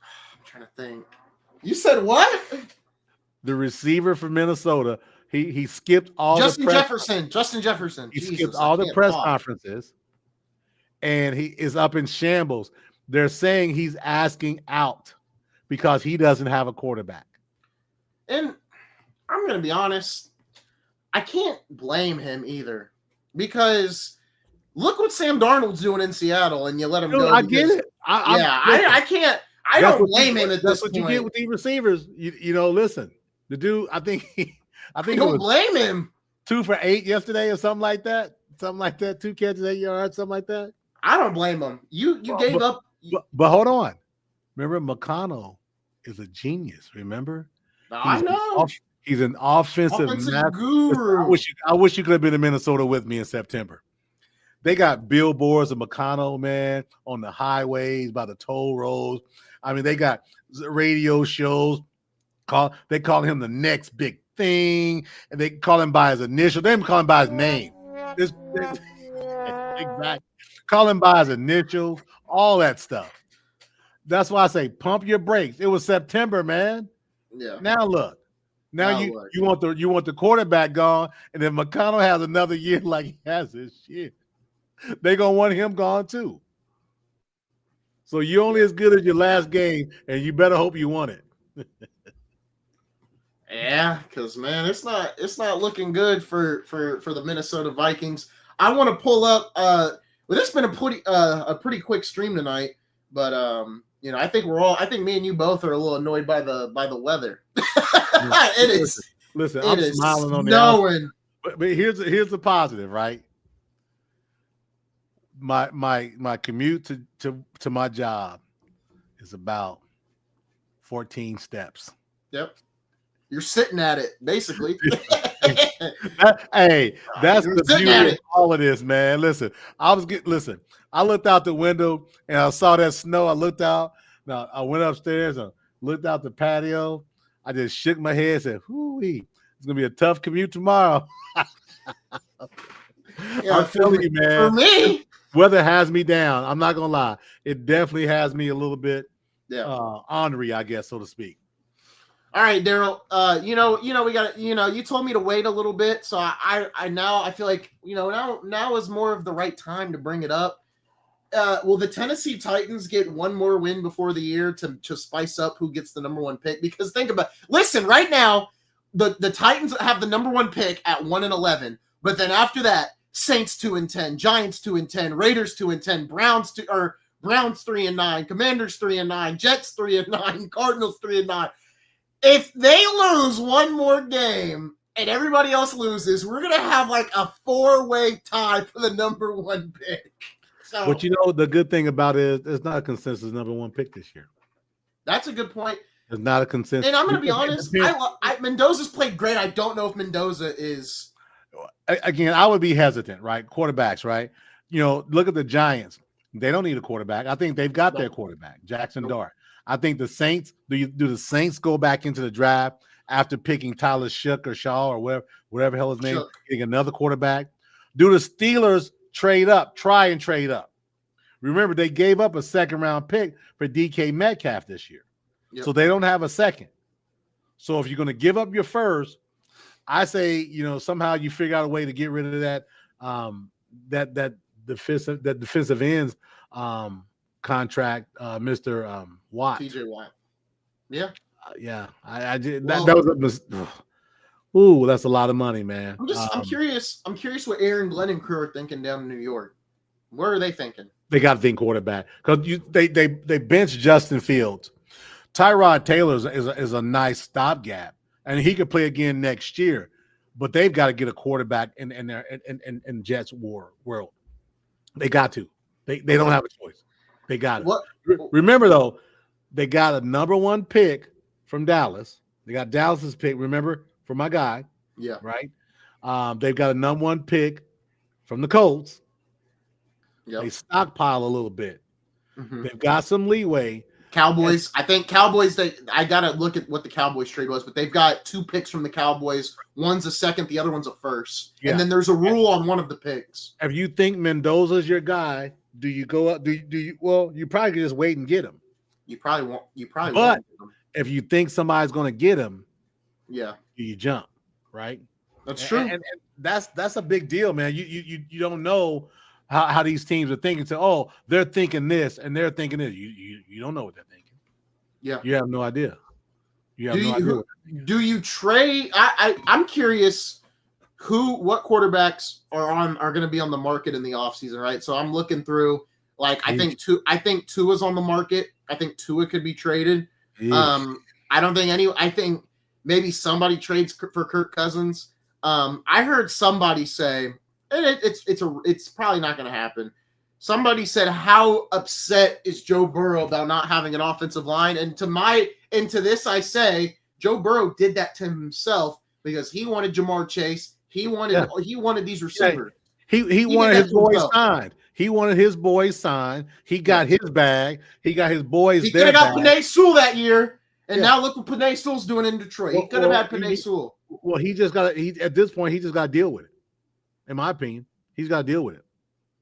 I'm trying to think. You said what? the receiver from Minnesota. He skipped all Justin the press, Jefferson. Justin Jefferson. He Jesus, skipped I all the can't press talk. conferences, and he is up in shambles. They're saying he's asking out because he doesn't have a quarterback. And I'm going to be honest, I can't blame him either because look what Sam Darnold's doing in Seattle, and you let him go. I get it. I can't. I don't blame him at this point. That's what you get with these receivers. You know, listen, the dude. I think I don't blame him. 2 for 8 yesterday or something like that. 2 catches, 8 yards, something like that. I don't blame him. You gave up. But hold on. Remember, McConnell is a genius. Remember, I know. He's an offensive guru. I wish you could have been in Minnesota with me in September. They got billboards of McConnell, man, on the highways, by the toll roads. I mean, they got radio shows. They call him the next big thing, and they call him by his initial. They didn't call him by his name. Exactly. Call him by his initials, all that stuff. That's why I say pump your brakes. It was September, man. Yeah. Now look. Now you want the quarterback gone, and if McConnell has another year like he has this year, they're gonna want him gone too. So you're only as good as your last game, and you better hope you won it. Yeah, because man, it's not looking good for the Minnesota Vikings. I want to pull up. Well, this has been a pretty quick stream tonight, but I think me and you both are a little annoyed by the weather. It is. Listen, I'm smiling on the but here's the positive, right? My commute to my job is about 14 steps. Yep. You're sitting at it, basically. Hey, that's the beauty of all of this, man. Listen, I looked out the window and I saw that snow. I looked out. Now I went upstairs and looked out the patio. I just shook my head and said, "Hoo-wee, it's gonna be a tough commute tomorrow." I'm telling you, man. For me, weather has me down. I'm not gonna lie. It definitely has me a little bit ornery, I guess, so to speak. All right, Darrell. We got. You told me to wait a little bit, so I feel like now is more of the right time to bring it up. Will the Tennessee Titans get one more win before the year to spice up who gets the number 1 pick? Because listen, right now, the Titans have the number 1 pick at 1-11, but then after that, Saints 2-10, Giants 2-10, Raiders 2-10, Browns 3-9, Commanders 3-9, Jets 3-9, Cardinals 3-9. If they lose one more game and everybody else loses, we're gonna have like a 4-way tie for the number 1 pick. So, but the good thing about it is it's not a consensus number 1 pick this year. That's a good point. It's not a consensus. And I'm going to be honest, Mendoza's played great. I don't know if Mendoza is. Again, I would be hesitant, right? Quarterbacks, right? Look at the Giants. They don't need a quarterback. I think they've got their quarterback, Jackson Dart. I think the Saints, do the Saints go back into the draft after picking Tyler Shook or Shaw or whatever hell his name, getting another quarterback? Do the Steelers try and trade up? Remember, they gave up a 2nd-round pick for DK Metcalf this year. Yep. So they don't have a second. So if you're going to give up your first, I say, somehow you figure out a way to get rid of that that defensive ends contract, Mr. Watt. TJ Watt. Yeah. Yeah. I did that was ooh, that's a lot of money, man. I'm curious what Aaron Glenn and crew are thinking down in New York. What are they thinking? They got to think quarterback because they benched Justin Fields. Tyrod Taylor is a nice stopgap, and he could play again next year. But they've got to get a quarterback in Jets world. They got to. They don't have a choice. They got it. Remember though, they got a number 1 pick from Dallas. They got Dallas's pick. Remember, for my guy. Yeah. Right. They've got a number 1 pick from the Colts. Yep. They stockpile a little bit. Mm-hmm. They've got some leeway. Cowboys. I think Cowboys. I gotta look at what the Cowboys trade was, but they've got 2 picks from the Cowboys. One's a 2nd, the other one's a 1st, and then there's a rule on one of the picks. If you think Mendoza's your guy, do you go up? Do you? Well, you probably could just wait and get him. You probably won't. But if you think somebody's going to get him, Yeah, you jump, right? that's true. And that's a big deal, man. You don't know how these teams are thinking. So, oh, they're thinking this and they're thinking this. You don't know what they're thinking. Yeah, You have no idea. You have do no idea. do you trade? I'm curious what quarterbacks are going to be on the market in the offseason, right? So I'm looking through. Like I think Tua's on the market. I think Tua could be traded. I don't think I think maybe somebody trades for Kirk Cousins. I heard somebody say, and it's probably not going to happen. Somebody said, "How upset is Joe Burrow about not having an offensive line?" And to this, I say Joe Burrow did that to himself because he wanted Jamar Chase. He wanted these receivers. He wanted his boys signed. He wanted his boys signed. He got his bag. He got his boys. He could have got Penei Sewell that year, and now look what Penei Sewell's doing in Detroit. He could have had Penei Sewell. Well, he just got. At this point, he just got to deal with it. In my opinion, he's got to deal with it.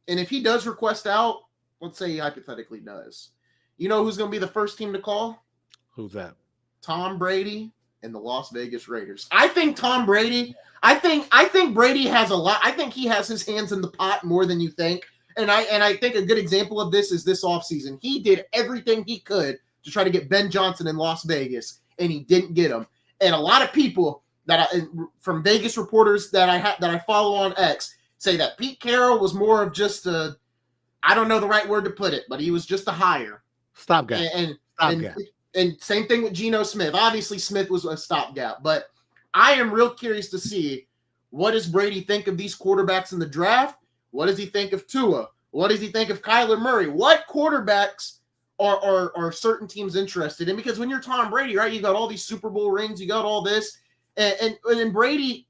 And if he does request out, let's say he hypothetically does, you know who's going to be the first team to call? Who's that? Tom Brady and the Las Vegas Raiders. I think Tom Brady. I think Brady has a lot. I think he has his hands in the pot more than you think. And I think a good example of this is this offseason. He did everything he could to try to get Ben Johnson in Las Vegas, and he didn't get him. And a lot of people from Vegas reporters that I follow on X say that Pete Carroll was more of just I don't know the right word to put it, but he was just a hire. Stopgap. And same thing with Geno Smith. Obviously, Smith was a stopgap, but I am real curious to see what does Brady think of these quarterbacks in the draft. What does he think of Tua? What does he think of Kyler Murray? What quarterbacks are certain teams interested in? Because when you're Tom Brady, right, you got all these Super Bowl rings, you got all this, and Brady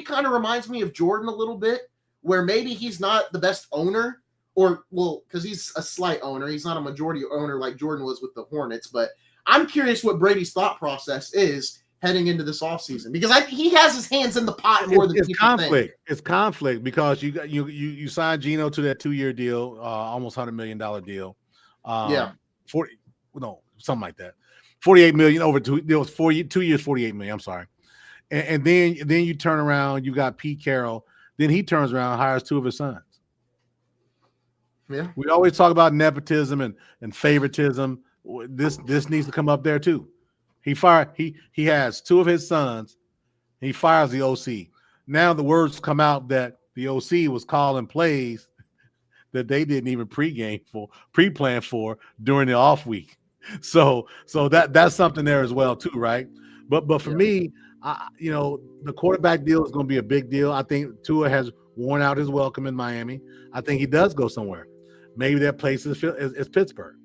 kind of reminds me of Jordan a little bit, where maybe he's not the best owner, because he's a slight owner. He's not a majority owner like Jordan was with the Hornets. But I'm curious what Brady's thought process is heading into this offseason, because he has his hands in the pot more than people conflict. think. It's conflict because you signed Geno to that 2-year deal, almost $100 million deal. 40, no, something like that. 48 million over 2 deals, 2 years, 48 million. I'm sorry. And then you turn around, you got Pete Carroll. Then he turns around and hires 2 of his sons. Yeah. We always talk about nepotism and favoritism. This needs to come up there too. He has 2 of his sons. He fires the OC. Now the words come out that the OC was calling plays that they didn't even pre-plan for during the off week. So that's something there as well too, right? But for me, the quarterback deal is going to be a big deal. I think Tua has worn out his welcome in Miami. I think he does go somewhere. Maybe that place is Pittsburgh.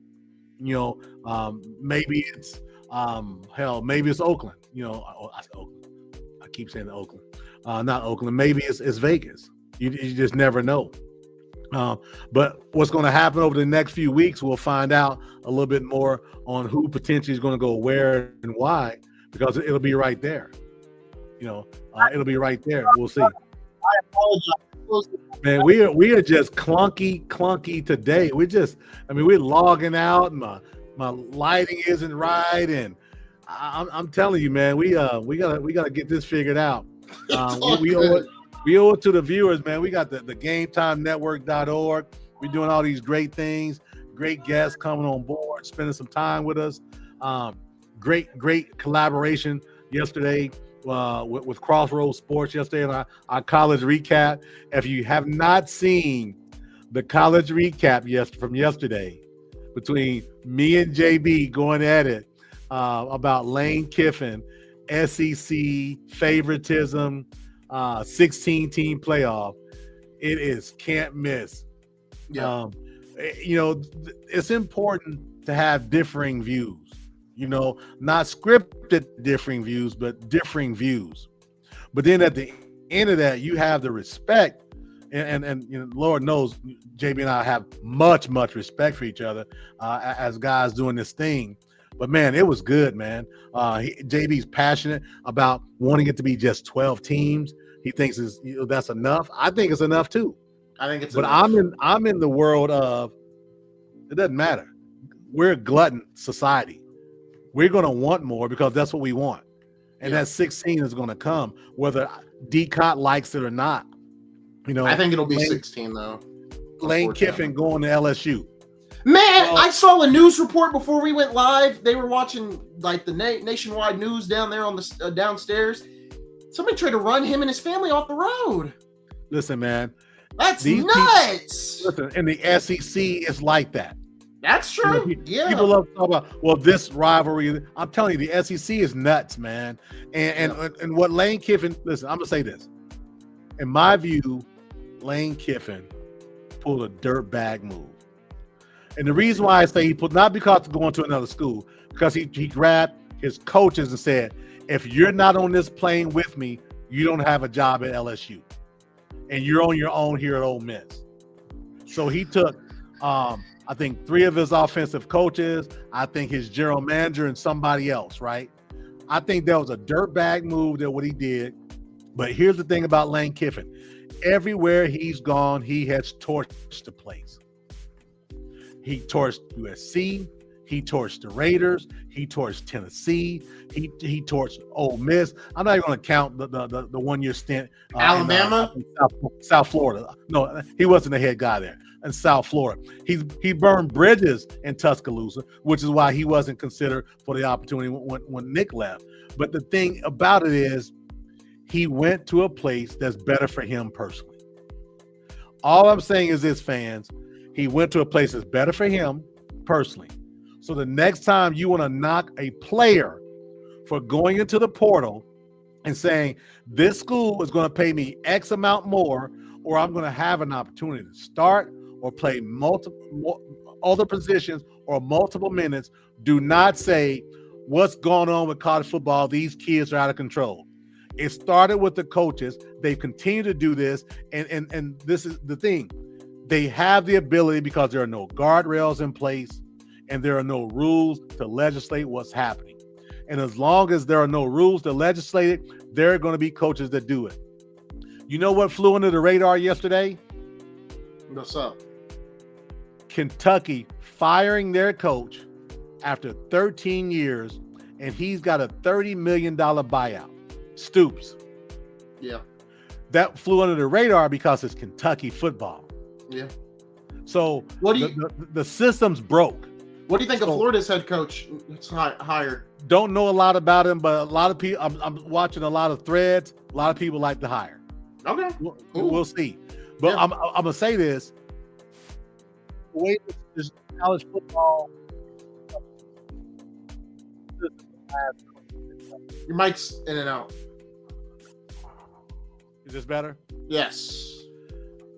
Maybe it's maybe it's Oakland. I keep saying Oakland, not Oakland. Maybe it's Vegas. You just never know. But what's going to happen over the next few weeks, we'll find out a little bit more on who potentially is going to go where and why, because it'll be right there. It'll be right there. We'll see. I apologize. Man, we are just clunky today. We're logging out, and my lighting isn't right, and I'm telling you, man, we gotta get this figured out. We owe it to the viewers, man. We got the GameTimeNetwork.org. We're doing all these great things, great guests coming on board, spending some time with us. Great collaboration yesterday with Crossroads Sports yesterday on our college recap. If you have not seen the college recap from yesterday between me and JB going at it about Lane Kiffin, SEC favoritism, 16-team playoff, it is can't miss. Yeah. It's important to have differing views. Not scripted differing views, but differing views. But then at the end of that, you have the respect, and Lord knows JB and I have much respect for each other as guys doing this thing. But man, it was good, man. JB's passionate about wanting it to be just 12 teams. He thinks that's enough. I think it's enough too. I think it's. But enough. I'm in the world of it doesn't matter. We're a glutton society. We're going to want more because that's what we want. And that 16 is going to come, whether D-Cot likes it or not. I think it'll be 16 though. Lane Kiffin going to LSU. Man, I saw a news report before we went live. They were watching like the nationwide news down there on the downstairs. Somebody tried to run him and his family off the road. Listen, man, that's nuts. Listen, in the SEC, it's like that. That's true. People love to talk about, well, this rivalry. I'm telling you, the SEC is nuts, man. And what Lane Kiffin, listen, I'm gonna say this. In my view, Lane Kiffin pulled a dirtbag move. And the reason why I say he pulled, not because of going to another school, because he grabbed his coaches and said, if you're not on this plane with me, you don't have a job at LSU. And you're on your own here at Ole Miss. So he took, I think, 3 of his offensive coaches, I think his general manager and somebody else, right? I think that was a dirtbag move that what he did. But here's the thing about Lane Kiffin. Everywhere he's gone, he has torched the place. He torched USC. He torched the Raiders. He torched Tennessee. He torched Ole Miss. I'm not even going to count the 1 year stint. Alabama? In South Florida. No, he wasn't the head guy there. In South Florida. He burned bridges in Tuscaloosa, which is why he wasn't considered for the opportunity when Nick left. But the thing about it is he went to a place that's better for him personally. All I'm saying is this, fans. He went to a place that's better for him personally. So the next time you want to knock a player for going into the portal and saying, this school is going to pay me X amount more, or I'm going to have an opportunity to start or play multiple other positions or multiple minutes, do not say what's going on with college football. These kids are out of control. It started with the coaches. They've continued to do this. And this is the thing. They have the ability, because there are no guardrails in place and there are no rules to legislate what's happening. And as long as there are no rules to legislate it, there are going to be coaches that do it. You know what flew under the radar yesterday? What's up? Kentucky firing their coach after 13 years, and he's got a $30 million buyout. Stoops. Yeah. That flew under the radar because it's Kentucky football. Yeah. So the system's broke. What do you think of Florida's head coach? It's hired. Don't know a lot about him, but a lot of people, I'm watching a lot of threads. A lot of people like to hire. Okay. We'll see. But yeah. I'm going to say this. The way this college football. Your mic's in and out. Is this better? Yes.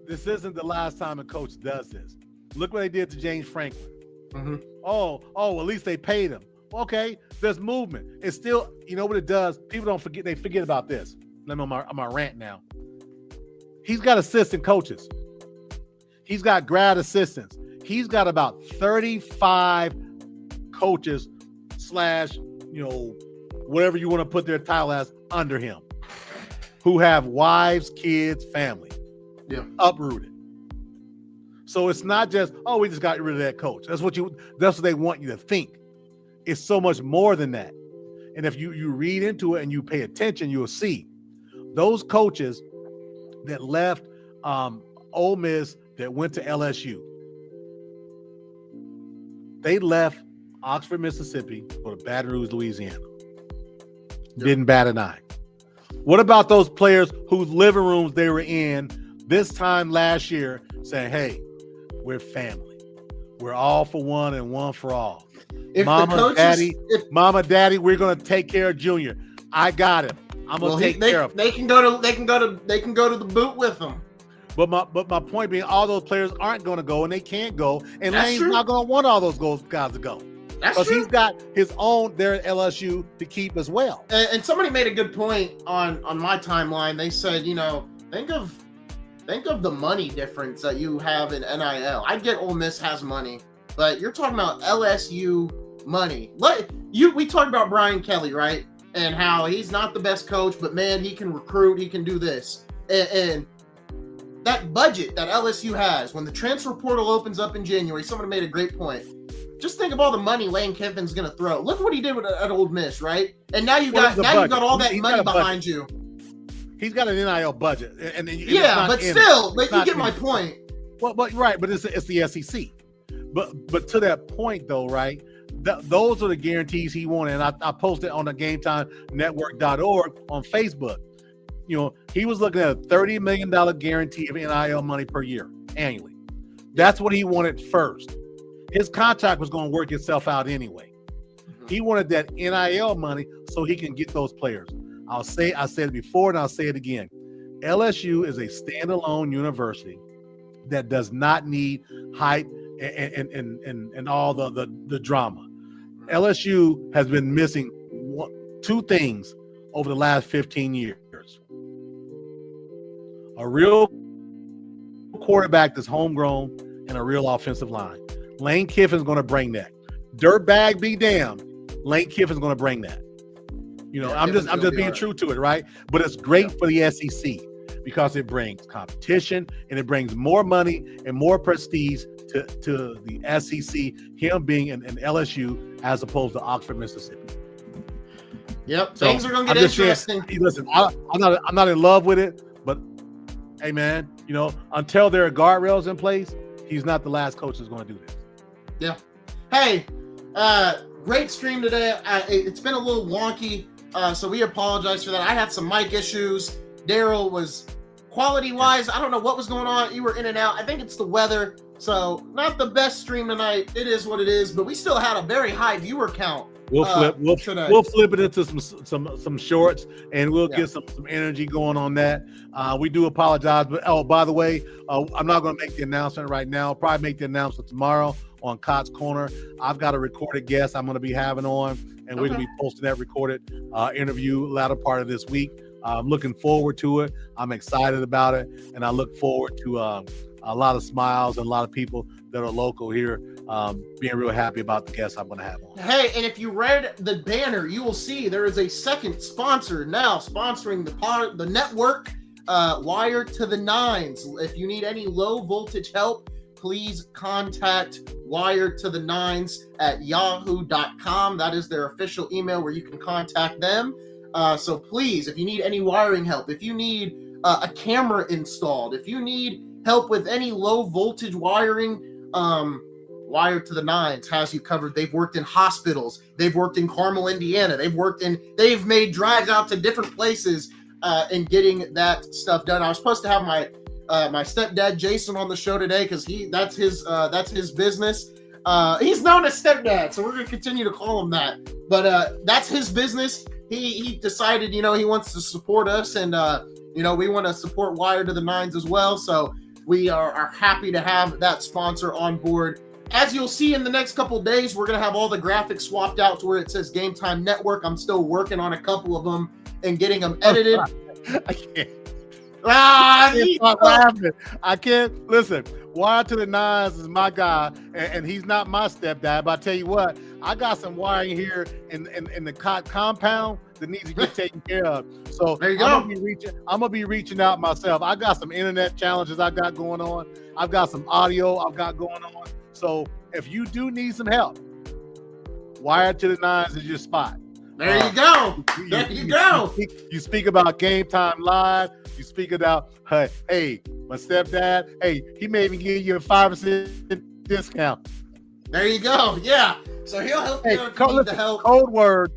This isn't the last time a coach does this. Look what they did to James Franklin. Mm-hmm. Oh, at least they paid him. Okay, there's movement. It's still, you know what it does? People don't forget. They forget about this. Let me on my rant now. He's got assistant coaches. He's got grad assistants. He's got about 35 coaches / whatever you want to put their title as under him, who have wives, kids, family. Yeah. Uprooted. So it's not just, we just got rid of that coach. That's what they want you to think. It's so much more than that. And if you read into it and you pay attention, you'll see those coaches that left Ole Miss that went to LSU. They left Oxford, Mississippi, for Baton Rouge, Louisiana. Yep. Didn't bat an eye. What about those players whose living rooms they were in this time last year saying, hey, we're family. We're all for one and one for all. Mama, daddy, we're going to take care of Junior. I got him. I'm going to take care of him. They can go to the boot with them. But my point being, all those players aren't going to go, and they can't go. And Lane's not going to want all those guys to go. That's true. He's got his own there at LSU to keep as well. And somebody made a good point on my timeline. They said, think of the money difference that you have in NIL. I get Ole Miss has money, but you're talking about LSU money. We talked about Brian Kelly, right? And how he's not the best coach, but man, he can recruit, he can do this. And that budget that LSU has, when the transfer portal opens up in January, somebody made a great point. just think of all the money Lane Kiffin's going to throw. Look what he did at Ole Miss, right? And now you Well, got all that he's money behind you. He's got an NIL budget, and yeah, but still, like, you get my point. Well, but right, but it's the SEC. But to that point though, right? Those are the guarantees he wanted, and I posted on the GameTimeNetwork.org on Facebook. You know, he was looking at a $30 million guarantee of NIL money per year annually. That's what he wanted first. His contract was going to work itself out anyway. He wanted that NIL money so he can get those players. I said it before and I'll say it again. LSU is a standalone university that does not need hype and all the drama. LSU has been missing two things over the last 15 years. A real quarterback that's homegrown and a real offensive line. Lane Kiffin's going to bring that. Dirtbag be damned. Lane Kiffin's going to bring that. You know, I'm just being true to it, right? But it's great for the SEC because it brings competition and it brings more money and more prestige to the SEC, him being an LSU as opposed to Oxford, Mississippi. Yep, so things are going to get interesting. Hey, listen, I'm not in love with it, but hey, man, you know, until there are guardrails in place, he's not the last coach that's going to do this. Yeah. Hey, great stream today. It's been a little wonky, so we apologize for that. I had some mic issues. Darrell was quality-wise, I don't know what was going on. You were in and out. I think it's the weather. So not the best stream tonight. It is what it is, but we still had a very high viewer count. We'll flip it into some shorts, and we'll get some energy going on that. We do apologize, but by the way, I'm not going to make the announcement right now. I'll probably make the announcement tomorrow on Cott's Corner. I've got a recorded guest I'm going to be having on, and we're going to be posting that recorded interview latter part of this week. I'm looking forward to it. I'm excited about it, and I look forward to a lot of smiles and a lot of people that are local here being real happy about the guests I'm going to have on. Hey, and if you read the banner, you will see there is a second sponsor now sponsoring the network, Wire to the Nines. If you need any low voltage help, please contact Wire to the Nines at yahoo.com. That is their official email where you can contact them. So please, if you need any wiring help, if you need a camera installed, if you need help with any low voltage wiring, Wire to the Nines has you covered. They've worked in hospitals. They've worked in Carmel, Indiana. They've made drives out to different places in getting that stuff done. I was supposed to have my stepdad Jason on the show today because that's his business. He's known as stepdad, so we're gonna continue to call him that. But that's his business. He decided, he wants to support us, and we want to support Wire to the Nines as well. So we are happy to have that sponsor on board. As you'll see in the next couple of days, we're going to have all the graphics swapped out to where it says Game Time Network. I'm still working on a couple of them and getting them edited. I can't. I can't. Listen, Wire to the Nines is my guy, and he's not my stepdad. But I tell you what, I got some wiring here in the compound that needs to get taken care of. So there you go. I'm gonna be reaching out myself. I got some internet challenges I got going on. I've got some audio I've got going on. So if you do need some help, Wire to the Nines is your spot. There you go. There you go. You speak about Game Time Live. You speak about, hey, my stepdad, hey, he may even give you a 5% discount. There you go. Yeah. So he'll help you if you need the help. Code word,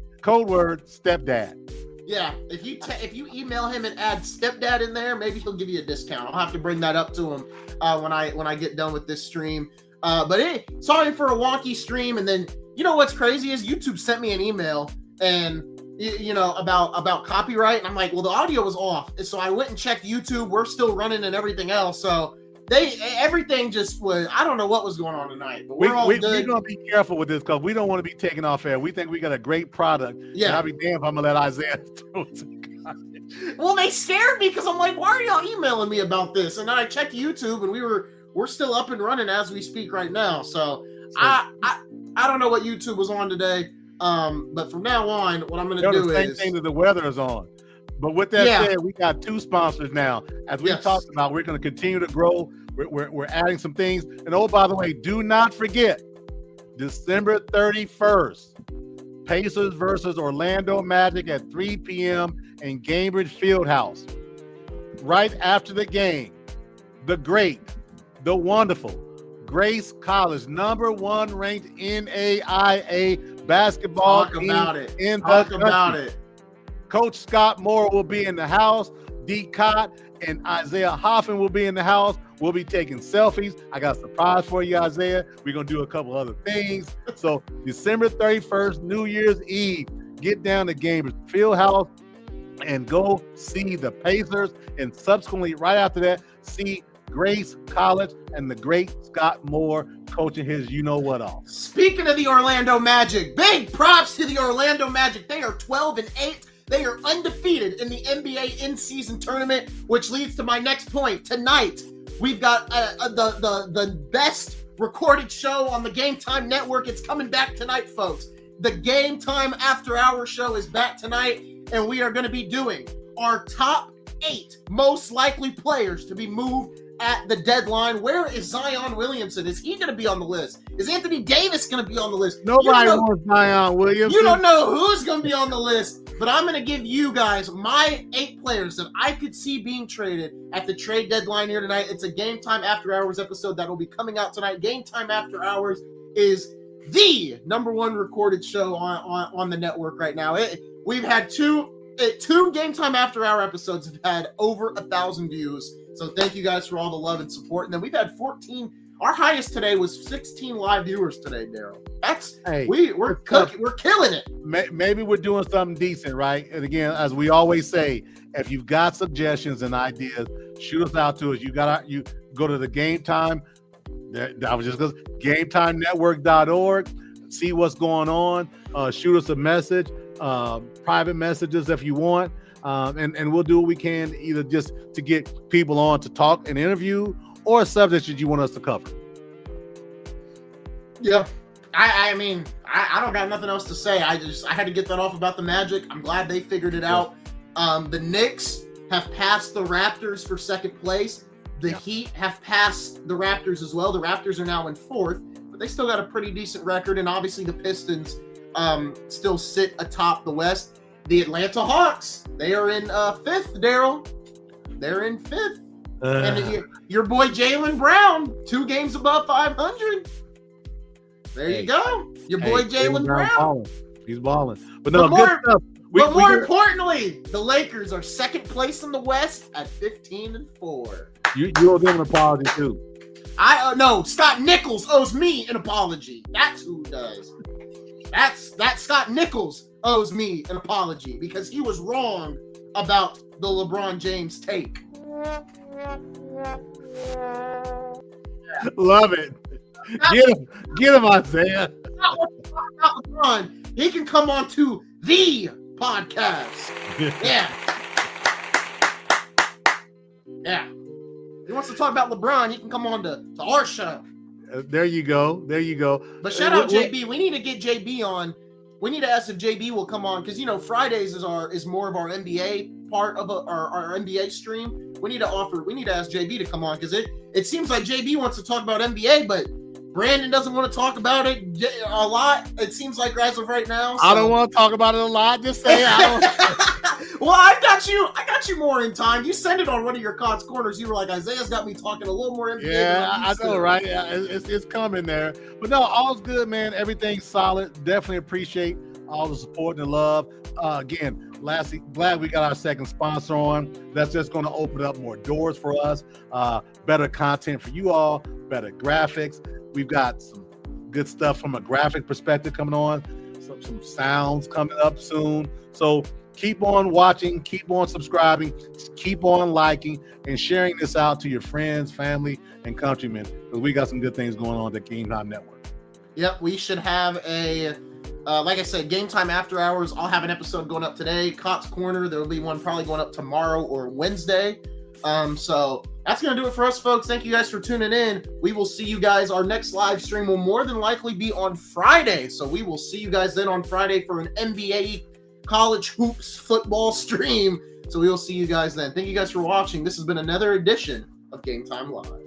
stepdad. Yeah. If you email him and add stepdad in there, maybe he'll give you a discount. I'll have to bring that up to him when I get done with this stream. But hey, sorry for a wonky stream. And then what's crazy is YouTube sent me an email and about copyright, and I'm like, well, the audio was off. So I went and checked YouTube. We're still running and everything else. So everything just was, I don't know what was going on tonight, but we're all good. We're gonna be careful with this because we don't want to be taken off air. We think we got a great product. Yeah, I'll be damned if I'm gonna let Isaiah throw it. Well, they scared me because I'm like, why are y'all emailing me about this? And then I checked YouTube, and we're still up and running as we speak right now. So I don't know what YouTube was on today. But from now on, what I'm going to do is same thing that the weather is on. But with that said, we got two sponsors now. As we talked about, we're going to continue to grow. We're adding some things. And by the way, do not forget December 31st, Pacers versus Orlando Magic at 3 p.m. in Gainbridge Fieldhouse. Right after the game, the great, the wonderful Grace College, #1 ranked NAIA basketball Talk team about it. in the Talk country. about it. Coach Scott Moore will be in the house. D. Cott and Isaiah Hoffman will be in the house. We'll be taking selfies. I got a surprise for you, Isaiah. We're going to do a couple other things. So December 31st, New Year's Eve, get down to Gainbridge Fieldhouse and go see the Pacers. And subsequently, right after that, see Grace College and the great Scott Moore coaching his you-know-what-all. Speaking of the Orlando Magic, big props to the Orlando Magic. They are 12-8. They are undefeated in the NBA in-season tournament, which leads to my next point. Tonight, we've got the best recorded show on the Game Time Network. It's coming back tonight, folks. The Game Time After Hour show is back tonight, and we are going to be doing our top 8 most likely players to be moved at the deadline. Where is Zion Williamson? Is he going to be on the list? Is Anthony Davis going to be on the list? Nobody wants Zion Williamson. You don't know who's going to be on the list, but I'm going to give you guys my 8 players that I could see being traded at the trade deadline here tonight. It's a Game Time After Hours episode that will be coming out tonight. Game Time After Hours is the #1 recorded show on the network right now. We've had two Game Time After Hour episodes have had over 1,000 views. So thank you guys for all the love and support. And then we've had 14. Our highest today was 16 live viewers today, Darrell. We're cooking. We're killing it. Maybe we're doing something decent, right? And again, as we always say, if you've got suggestions and ideas, shoot us out to us. You go to the Game Time. That was just GameTimeNetwork.org. See what's going on. Shoot us a message. Private messages if you want, and we'll do what we can either just to get people on to talk and interview or subjects that you want us to cover. Yeah, I mean, I don't got nothing else to say. I had to get that off about the Magic. I'm glad they figured it out. The Knicks have passed the Raptors for second place. The Heat have passed the Raptors as well. The Raptors are now in 4th, but they still got a pretty decent record, and obviously the Pistons still sit atop the West. The Atlanta Hawks, they are in 5th, Darrell. They're in 5th. And your boy Jaylen Brown, 2 games above 500. There you go. Your boy Jaylen Brown. He's balling. But no, good stuff. More importantly, the Lakers are second place in the West at 15-4. You owe them an apology too. No, Scott Nichols owes me an apology. That's who does. That Scott Nichols owes me an apology because he was wrong about the LeBron James take. Love it. Get him, Isaiah. LeBron, he can come on to the podcast. Yeah. He wants to talk about LeBron, he can come on to our show. There you go. But shout out JB. We need to get JB on. We need to ask if JB will come on because Fridays is more of our NBA part of our NBA stream. We need to ask JB to come on because it seems like JB wants to talk about NBA, but Brandon doesn't want to talk about it a lot. It seems like as of right now. So. I don't want to talk about it a lot. Just say I don't. Well, I got you more in time. You sent it on one of your Cots corners. You were like, Isaiah's got me talking a little more NBA. Yeah, I know, right? Yeah, it's coming there. But no, all's good, man. Everything's solid. Definitely appreciate all the support and the love. Again, lastly, glad we got our second sponsor on. That's just going to open up more doors for us. Better content for you all. Better graphics. We've got some good stuff from a graphic perspective coming on. Some sounds coming up soon. So keep on watching, keep on subscribing, keep on liking, and sharing this out to your friends, family, and countrymen, because we got some good things going on at the Game Time Network. Yep, we should have a, like I said, Game Time After Hours. I'll have an episode going up today. Cots Corner, there will be one probably going up tomorrow or Wednesday. So that's going to do it for us, folks. Thank you guys for tuning in. We will see you guys. Our next live stream will more than likely be on Friday. So we will see you guys then on Friday for an NBA college hoops football stream. So we will see you guys then. Thank you guys for watching. This has been another edition of Game Time Live.